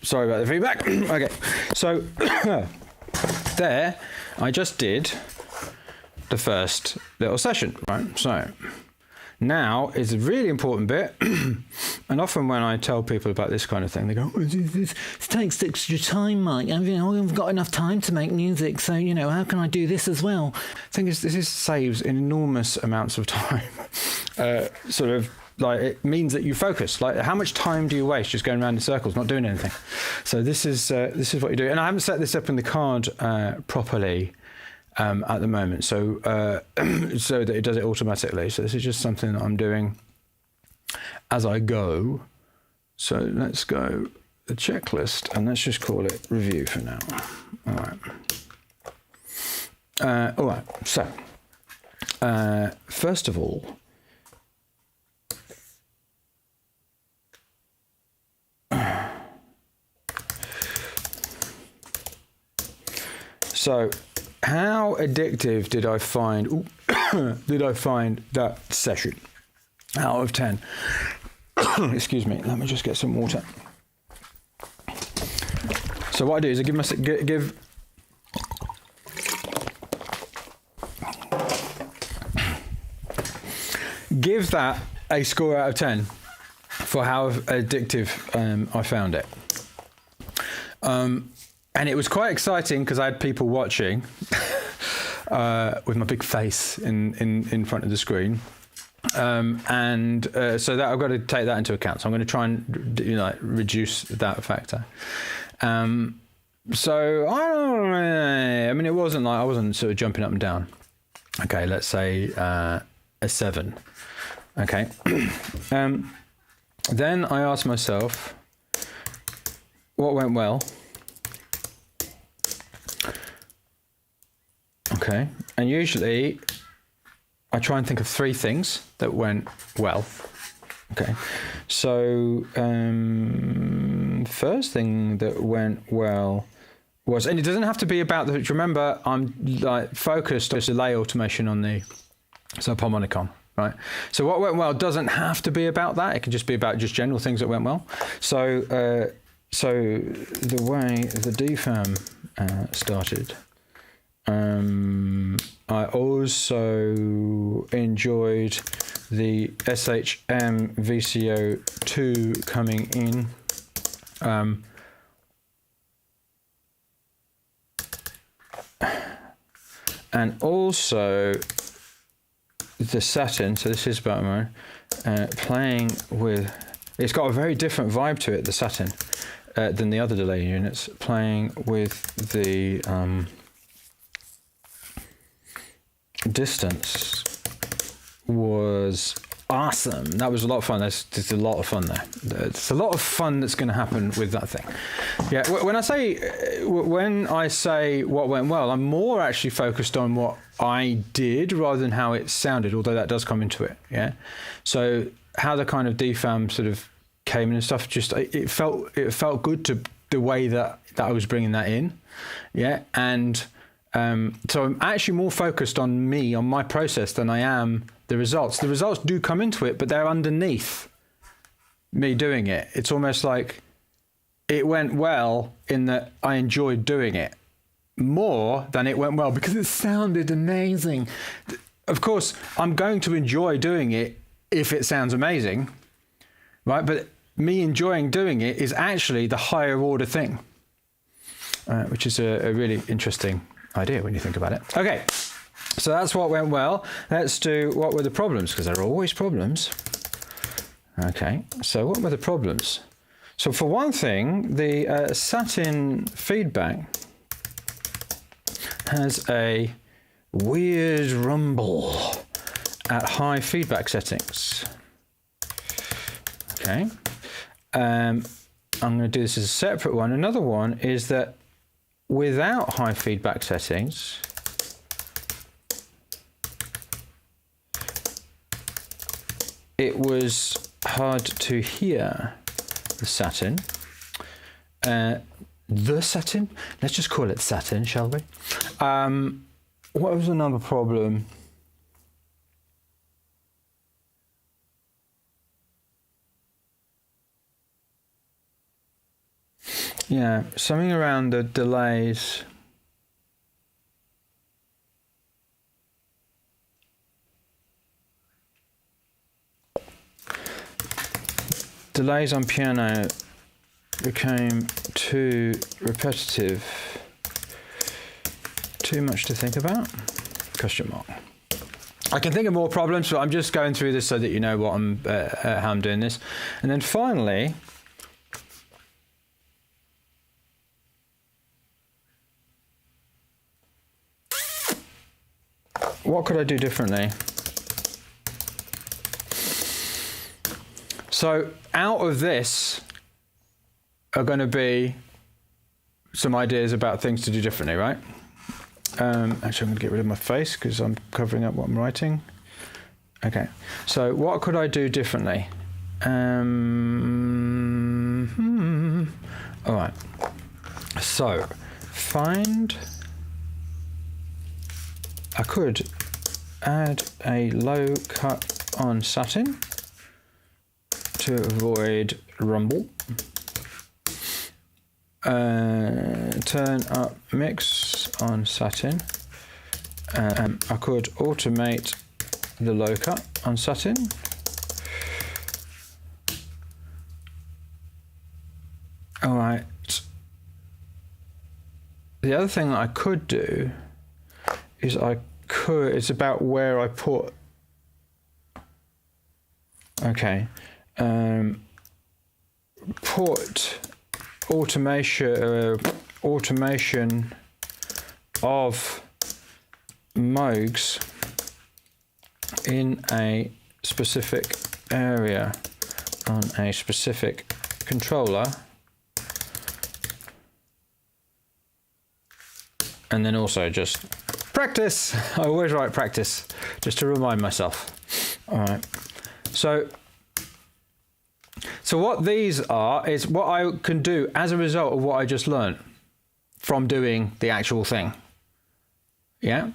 Speaker 1: sorry about the feedback. Okay, so there, I just did the first little session, right? So now is a really important bit, and often when I tell people about this kind of thing, they go, "This takes extra time, Mike. I haven't got enough time to make music, so how can I do this as well?" The thing is, this saves enormous amounts of time. Sort of like it means that you focus. Like, how much time do you waste just going around in circles, not doing anything? So this is what you do, and I haven't set this up in the card properly. At the moment, so so that it does it automatically. So this is just something that I'm doing as I go. So let's go the checklist, and let's just call it review for now. All right. So first of all, so. How addictive did I find that session out of 10? Excuse me, let me just get some water. So what I do is I give that a score out of 10 for how addictive I found it. And it was quite exciting because I had people watching with my big face in front of the screen. So that I've got to take that into account. So I'm going to try and reduce that factor. So I mean, it wasn't like I wasn't sort of jumping up and down. Okay, let's say a 7. Okay. Then I asked myself, what went well? Okay, and usually I try and think of 3 things that went well. Okay, so first thing that went well was, and it doesn't have to be about the, remember I'm like focused on delay automation on the subharmonicon, right? So what went well doesn't have to be about that. It can just be about just general things that went well. So the way the DFAM started. I also enjoyed the SHM VCO2 coming in. And also the satin, so this is about mine, playing with, it's got a very different vibe to it, the satin, than the other delay units, playing with the distance was awesome. That was a lot of fun. There's a lot of fun there. It's a lot of fun that's going to happen with that thing. Yeah, when I say what went well, I'm more actually focused on what I did rather than how it sounded, although that does come into it. Yeah, so how the kind of DFAM sort of came in and stuff, just it felt good to the way that I was bringing that in. Yeah, and so I'm actually more focused on my process than I am the results. The results do come into it, but they're underneath me doing it. It's almost like it went well in that I enjoyed doing it more than it went well because it sounded amazing. Of course, I'm going to enjoy doing it if it sounds amazing, right? But me enjoying doing it is actually the higher order thing, which is a really interesting idea when you think about it. Okay, so that's what went well. Let's do what were the problems, because there are always problems. Okay, so what were the problems? So for one thing, the satin feedback has a weird rumble at high feedback settings. Okay, I'm going to do this as a separate one. Another one is that without high feedback settings, it was hard to hear the satin. The satin? Let's just call it satin, shall we? What was another problem? Yeah, something around the delays. Delays on piano became too repetitive. Too much to think about? Question mark. I can think of more problems, but I'm just going through this so that you know what how I'm doing this. And then finally, what could I do differently? So out of this are going to be some ideas about things to do differently, right? Actually, I'm going to get rid of my face because I'm covering up what I'm writing. Okay, so what could I do differently? All right, so I could add a low cut on satin to avoid rumble. Turn up mix on satin. I could automate the low cut on satin. All right. The other thing that I could do is it's about where I put. Okay. Put automation of Moogs in a specific area on a specific controller, and then also just practice. I always write practice just to remind myself. All right, so what these are is what I can do as a result of what I just learned from doing the actual thing. Yeah.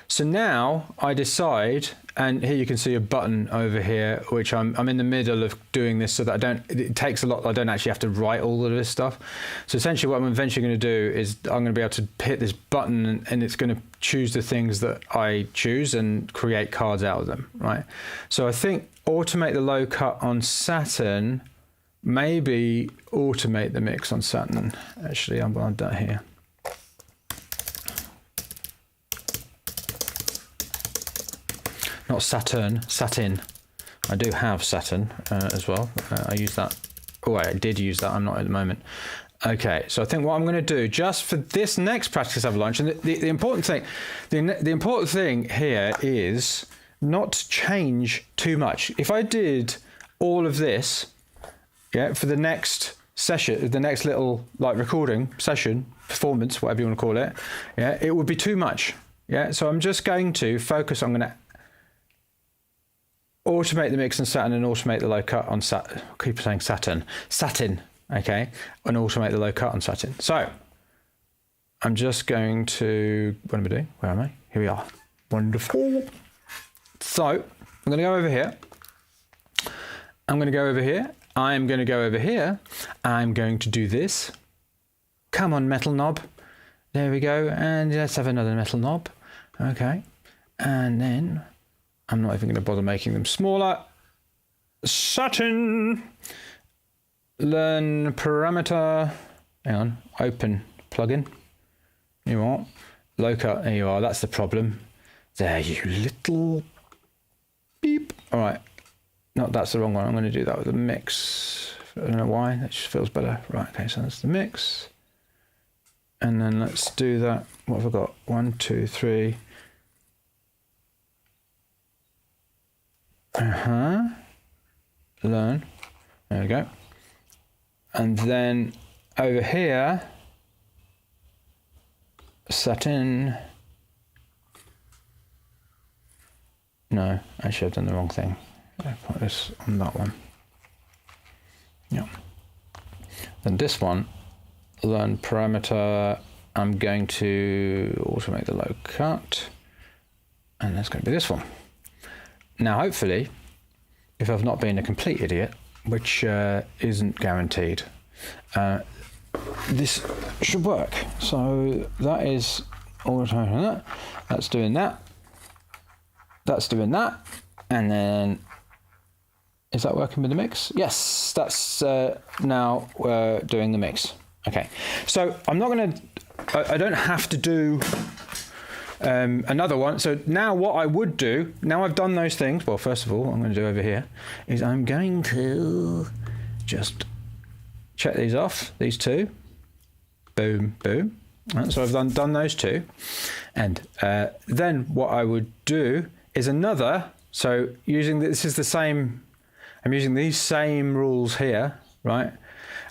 Speaker 1: So now I decide, and here you can see a button over here, which I'm in the middle of doing this so that it takes a lot. I don't actually have to write all of this stuff. So essentially what I'm eventually going to do is I'm going to be able to hit this button and it's going to choose the things that I choose and create cards out of them, right? So I think automate the low cut on satin, maybe automate the mix on satin. Actually, I'm going to do that here. Not Saturn, satin. I do have satin as well. I use that. Oh, I did use that. I'm not at the moment. Okay, so I think what I'm going to do just for this next practice I've launched, and the important thing, the important thing here is not to change too much. If I did all of this, yeah, for the next session, the next little like recording session, performance, whatever you want to call it, yeah, it would be too much. Yeah, so I'm just going to focus. I'm going to automate the mix on satin and automate the low cut on satin. I keep saying satin, okay, and automate the low cut on satin. So I'm just going to, what am I doing? Where am I? Here we are. Wonderful. So I'm going to go over here. I'm going to go over here. I'm going to go over here. I'm going to do this. Come on, metal knob. There we go. And let's have another metal knob. Okay. And then I'm not even going to bother making them smaller. Satin. Learn parameter. Hang on. Open plugin. You are. Low cut. There you are. That's the problem. There, you little beep. All right. No, that's the wrong one. I'm going to do that with the mix. I don't know why. That just feels better. Right. Okay. So that's the mix. And then let's do that. What have I got? 1, 2, 3. Learn. There we go. And then over here, satin. No, actually I've done the wrong thing. I put this on that one. Yeah. Then this one, learn parameter. I'm going to automate the low cut. And that's going to be this one. Now, hopefully, if I've not been a complete idiot, which isn't guaranteed, this should work. So that is all the time on that. That's doing that. That's doing that. And then, is that working with the mix? Yes, that's now doing the mix. Okay, so I'm not going to, I don't have to do another one. So now what I would do, now I've done those things, well, first of all, what I'm going to do over here is I'm going to just check these off, these two. Boom, boom. Right, so I've done those two. And then what I would do is another, so using, this is the same, I'm using these same rules here, right?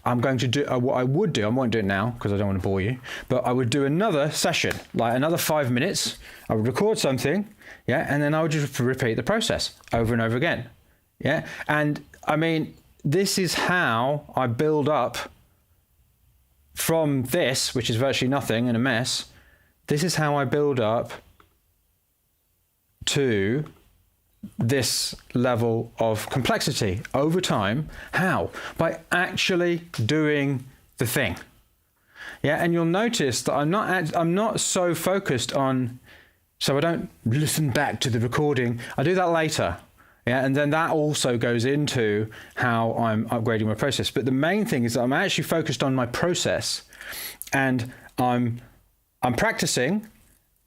Speaker 1: I'm going to do what I would do. I won't do it now because I don't want to bore you, but I would do another session, like another 5 minutes. I would record something, yeah, and then I would just repeat the process over and over again, yeah. And I mean, this is how I build up from this, which is virtually nothing and a mess. This is how I build up to this level of complexity over time. How? By actually doing the thing. Yeah, and you'll notice that I'm not so focused on, so I don't listen back to the recording. I do that later. Yeah, and then that also goes into how I'm upgrading my process. But the main thing is that I'm actually focused on my process, and I'm practicing.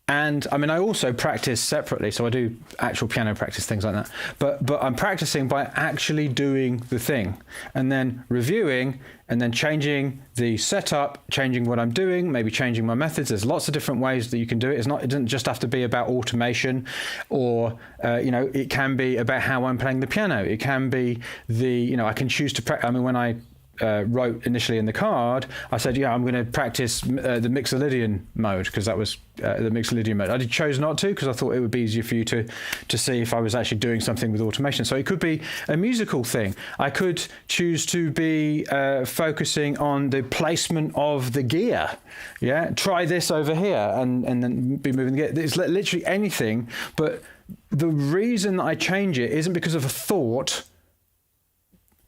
Speaker 1: And I mean, I also practice separately, so I do actual piano practice, things like that. But I'm practicing by actually doing the thing, and then reviewing, and then changing the setup, changing what I'm doing, maybe changing my methods. There's lots of different ways that you can do it. It doesn't just have to be about automation, or it can be about how I'm playing the piano. It can be I can choose to practice. I mean, when I wrote initially in the card, I said, yeah, I'm going to practice the Mixolydian mode, because that was the Mixolydian mode. I chose not to because I thought it would be easier for you to see if I was actually doing something with automation. So it could be a musical thing. I could choose to be focusing on the placement of the gear. Yeah, try this over here and then be moving the gear. It's literally anything. But the reason that I change it isn't because of a thought.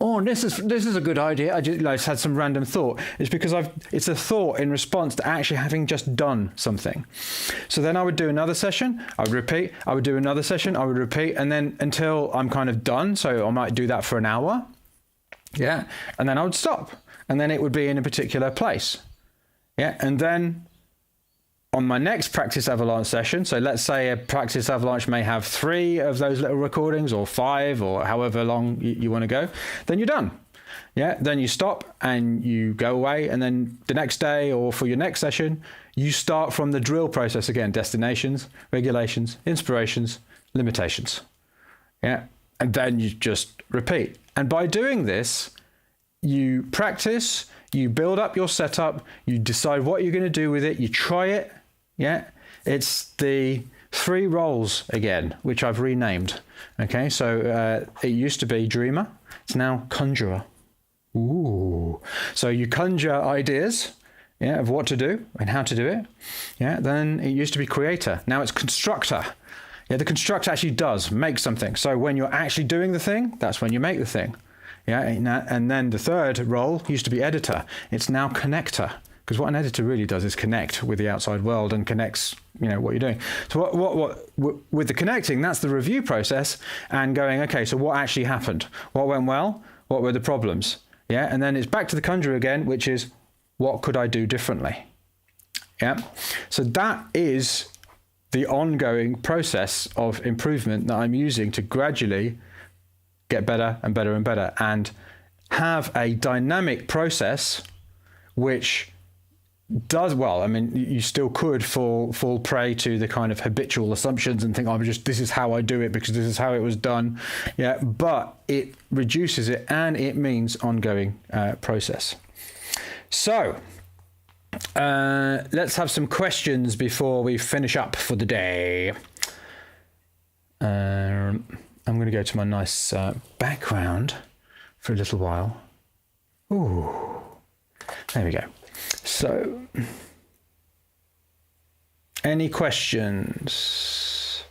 Speaker 1: Oh, this is a good idea. I just had some random thought. It's because it's a thought in response to actually having just done something. So then I would do another session. I would repeat. I would do another session. I would repeat, and then until I'm kind of done. So I might do that for an hour. Yeah, and then I would stop, and then it would be in a particular place. Yeah, and then on my next practice avalanche session, so let's say a practice avalanche may have 3 of those little recordings, or 5, or however long you want to go, then you're done. Yeah, then you stop and you go away, and then the next day or for your next session, you start from the drill process again: destinations, regulations, inspirations, limitations. Yeah, and then you just repeat. And by doing this, you practice, you build up your setup, you decide what you're going to do with it, you try it. Yeah, it's the 3 roles again, which I've renamed. Okay, so it used to be dreamer, it's now conjurer. Ooh, so you conjure ideas, yeah, of what to do and how to do it. Yeah, then it used to be creator, now it's constructor. Yeah, the constructor actually does make something. So when you're actually doing the thing, that's when you make the thing. Yeah, and then the 3rd role used to be editor, it's now connector. Because what an editor really does is connect with the outside world and connects, what you're doing. So what with the connecting, that's the review process, and going, okay, so what actually happened? What went well? What were the problems? Yeah, and then it's back to the conjurer again, which is, what could I do differently? Yeah, so that is the ongoing process of improvement that I'm using to gradually get better and better and better, and have a dynamic process which does well. I mean, you still could fall prey to the kind of habitual assumptions and think, this is how I do it because this is how it was done. Yeah, but it reduces it, and it means ongoing process. So let's have some questions before we finish up for the day. I'm going to go to my nice background for a little while. Ooh, there we go. So, any questions?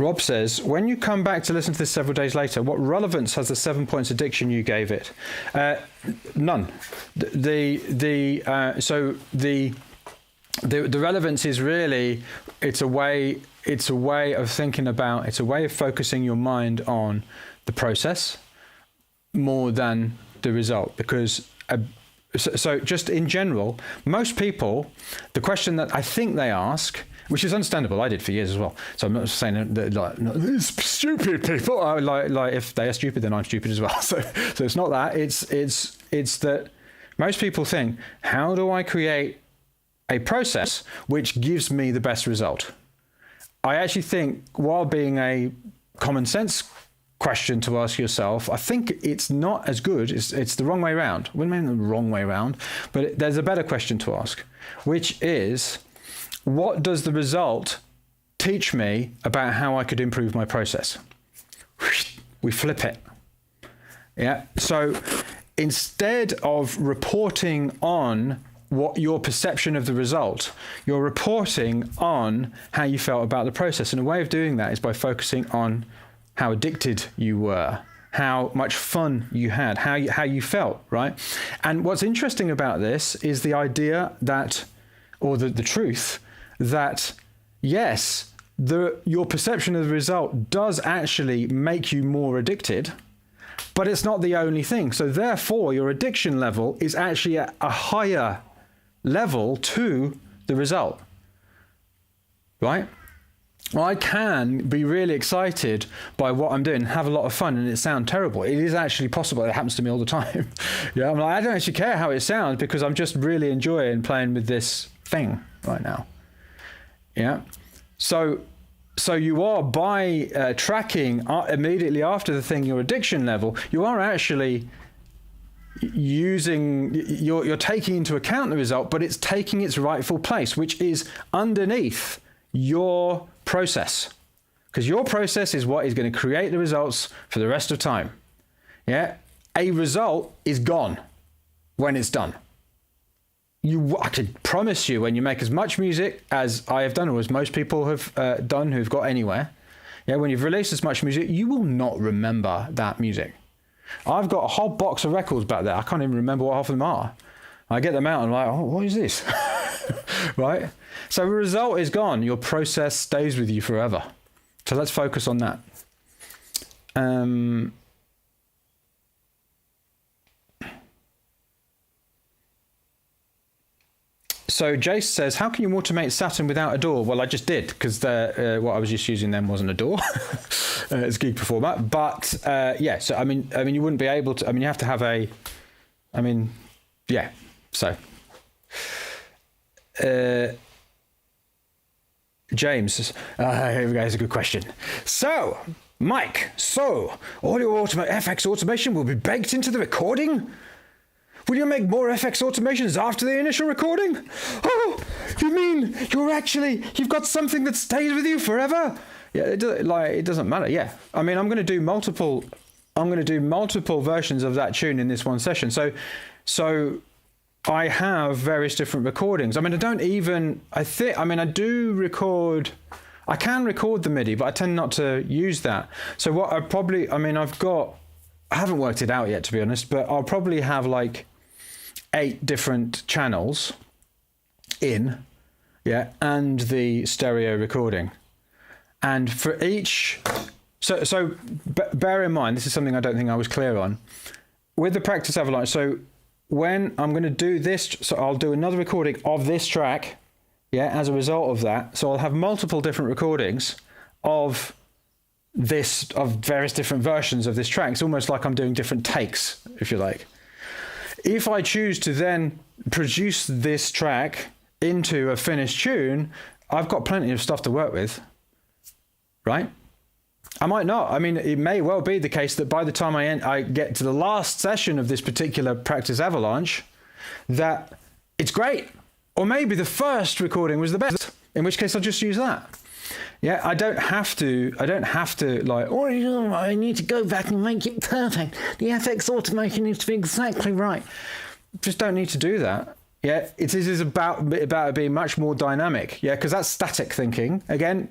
Speaker 1: Rob says, when you come back to listen to this several days later, what relevance has the 7 points addiction you gave it? None. So the relevance is really, it's a way of thinking about, it's a way of focusing your mind on the process more than the result. Because so just in general, most people, the question that I think they ask, which is understandable, I did for years as well. So I'm not saying that like stupid people. Like if they are stupid, then I'm stupid as well. So it's not that. It's that most people think, how do I create a process which gives me the best result? I actually think, while being a common sense question to ask yourself, I think it's not as good. It's the wrong way around. Well, maybe not the wrong way around, but there's a better question to ask, which is, what does the result teach me about how I could improve my process? We flip it. Yeah. So instead of reporting on what your perception of the result, you're reporting on how you felt about the process. And a way of doing that is by focusing on how addicted you were, how much fun you had, how you felt, right? And what's interesting about this is the idea that, or the truth, that yes, your perception of the result does actually make you more addicted, but it's not the only thing. So therefore, your addiction level is actually at a higher level to the result, right? I can be really excited by what I'm doing, have a lot of fun, and it sounds terrible. It is actually possible. It happens to me all the time. Yeah, I'm like, I don't actually care how it sounds because I'm just really enjoying playing with this thing right now. Yeah. So you are, by tracking immediately after the thing, your addiction level, you are actually you're taking into account the result, but it's taking its rightful place, which is underneath your process, because your process is what is going to create the results for the rest of time. Yeah. A result is gone when it's done. I can promise you, when you make as much music as I have done, or as most people have done who've got anywhere, yeah, when you've released as much music, you will not remember that music. I've got a whole box of records back there. I can't even remember what half of them are. I get them out and I'm like, oh, what is this? Right? So the result is gone. Your process stays with you forever. So let's focus on that. So Jace says, how can you automate Saturn without a DAW? Well, I just did, because what I was just using then wasn't a DAW. It's Geek Performer. But yeah, so I mean, you wouldn't be able to. I mean, you have to have a. I mean, yeah. So James says, here we go. Here's a good question. So Mike, audio FX automation will be baked into the recording? Will you make more FX automations after the initial recording? Oh, you mean you've got something that stays with you forever? Yeah, it doesn't matter. Yeah, I mean, I'm going to do multiple versions of that tune in this one session. So I have various different recordings. I mean, I can record the MIDI, but I tend not to use that. So what I haven't worked it out yet, to be honest, but I'll probably have like 8 different channels in, yeah, and the stereo recording. And for each, so bear in mind, this is something I don't think I was clear on. With the Practice Avalanche, so when I'm going to do this, so I'll do another recording of this track, yeah, as a result of that. So I'll have multiple different recordings of various different versions of this track. It's almost like I'm doing different takes, if you like. If I choose to then produce this track into a finished tune, I've got plenty of stuff to work with, right? I might not. I mean, it may well be the case that by the time I get to the last session of this particular Practice Avalanche, that it's great. Or maybe the first recording was the best, in which case I'll just use that. Yeah, I don't have to like, oh, I need to go back and make it perfect. The FX automation needs to be exactly right. Just don't need to do that. Yeah, it is about being much more dynamic. Yeah, because that's static thinking. Again,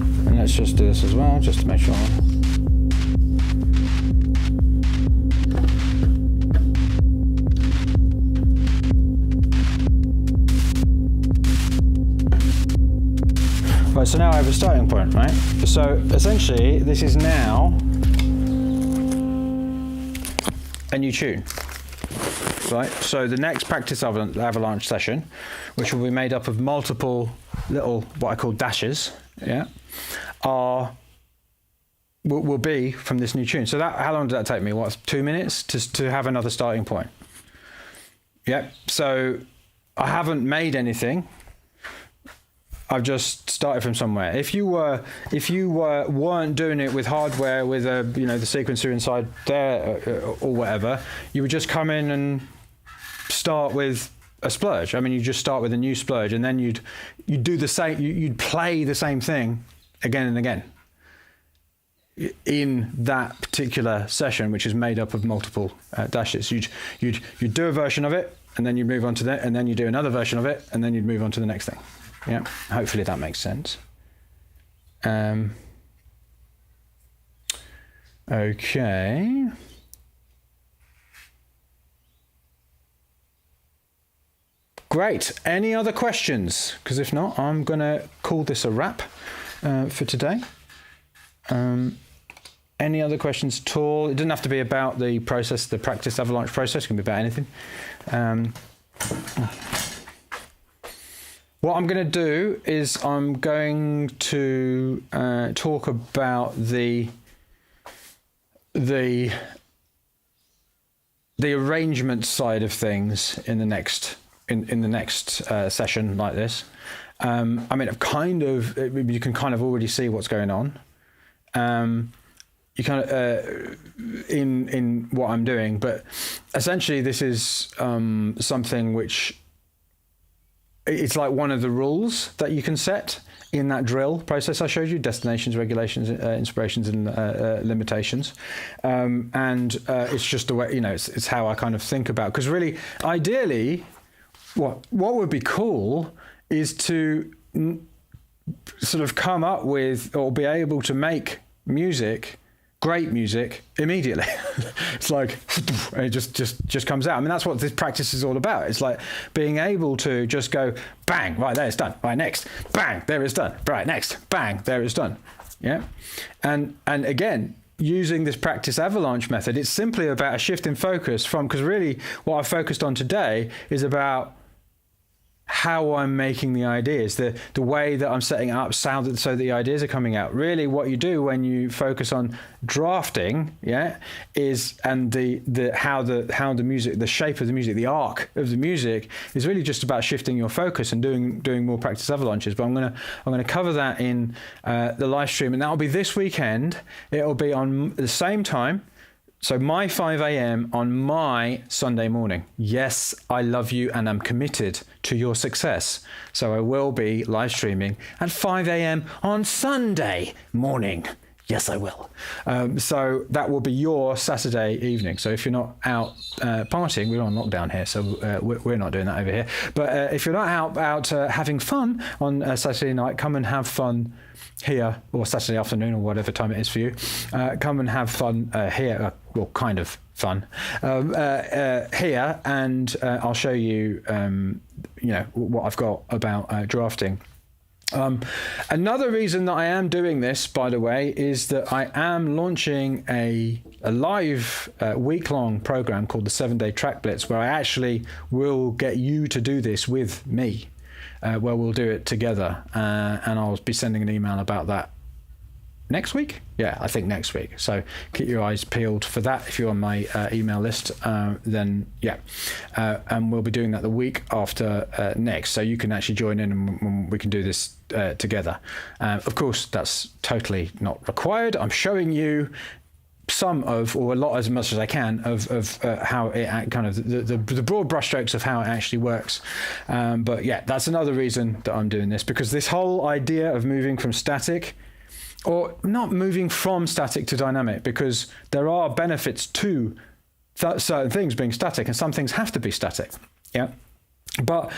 Speaker 1: let's just do this as well, just to make sure. Right, so now I have a starting point, right? So essentially, this is now a new tune, right? So the next practice avalanche session, which will be made up of multiple little, what I call dashes, yeah, will be from this new tune. So that, how long did that take me? What, 2 minutes to have another starting point? Yep. So I haven't made anything. I've just started from somewhere. If you weren't doing it with hardware, with the sequencer inside there or whatever, you would just come in and start with a splurge. I mean, you just start with a new splurge, and then you'd do the same. You'd play the same thing again and again in that particular session, which is made up of multiple dashes. You'd do a version of it, and then you move on to that, and then you do another version of it, and then you'd move on to the next thing. Yeah, hopefully that makes sense. Okay. Great. Any other questions? Because if not, I'm going to call this a wrap for today. Any other questions at all? It doesn't have to be about the process, the practice avalanche process. It can be about anything. What I'm going to do is I'm going to talk about the arrangement side of things in the next session like this. I mean, you can kind of already see what's going on. You kind of in what I'm doing, but essentially this is something which. It's like one of the rules that you can set in that drill process I showed you: destinations, regulations, inspirations, and limitations. And it's just the way, it's how I kind of think about. Because really, ideally, what would be cool is to sort of come up with or be able to make music. Great music immediately. It's like it just comes out. I mean, that's what this practice is all about. It's like being able to just go bang, right there, it's done. Right, next, bang, there it's done. Right, next, bang, there it's done. Yeah, and again, using this practice avalanche method, it's simply about a shift in focus from, because really what I've focused on today is about how I'm making the ideas, the way that I'm setting it up so that the ideas are coming out. Really what you do when you focus on drafting, is, and how the music, the shape of the music, the arc of the music is really just about shifting your focus and doing more practice avalanches. But I'm gonna cover that in the live stream, and that'll be this weekend. It'll be on the same time. So my 5 a.m. on my Sunday morning. Yes, I love you and I'm committed to your success. So I will be live streaming at 5 a.m. on Sunday morning. Yes, I will. So that will be your Saturday evening. So if you're not out partying, we're on lockdown here, so we're not doing that over here. But if you're not out having fun on Saturday night, come and have fun here, or Saturday afternoon, or whatever time it is for you. Come and have fun here, well, kind of fun here, and I'll show you, what I've got about drafting. Another reason that I am doing this, by the way, is that I am launching a live week-long program called the 7-Day Track Blitz, where I actually will get you to do this with me. Where we'll do it together, and I'll be sending an email about that next week. Yeah, I think next week. So keep your eyes peeled for that. If you're on my email list, then yeah, and we'll be doing that the week after next. So you can actually join in, and we can do this together. Of course, that's totally not required. I'm showing you some of, or a lot, as much as I can, of how it kind of the broad brushstrokes of how it actually works. But yeah, that's another reason that I'm doing this, because this whole idea of moving from static, or not moving from static to dynamic, because there are benefits to certain things being static, and some things have to be static. Yeah, but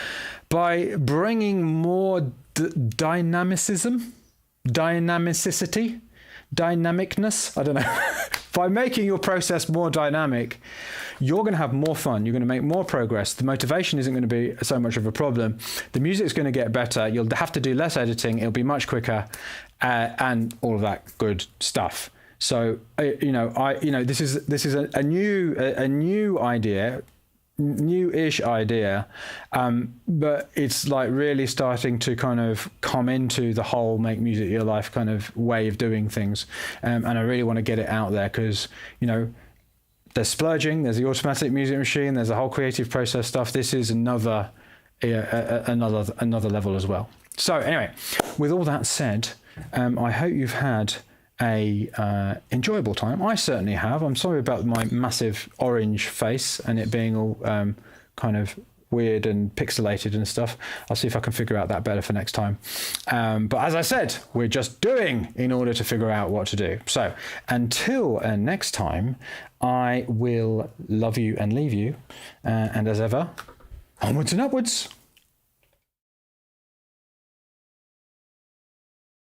Speaker 1: by bringing more dynamicism dynamicity, dynamicness, I don't know. By making your process more dynamic, you're going to have more fun. You're going to make more progress. The motivation isn't going to be so much of a problem. The music's going to get better. You'll have to do less editing. It'll be much quicker, and all of that good stuff. So, this is a new idea, new-ish idea, but it's like really starting to kind of come into the whole make music your life kind of way of doing things, and I really want to get it out there because there's splurging, there's the automatic music machine, there's the whole creative process stuff. This is another level as well. So anyway, with all that said, I hope you've had a enjoyable time. I certainly have. I'm sorry about my massive orange face and it being all kind of weird and pixelated and stuff. I'll see if I can figure out that better for next time. But as I said, we're just doing in order to figure out what to do. So until next time, I will love you and leave you. And as ever, onwards and upwards.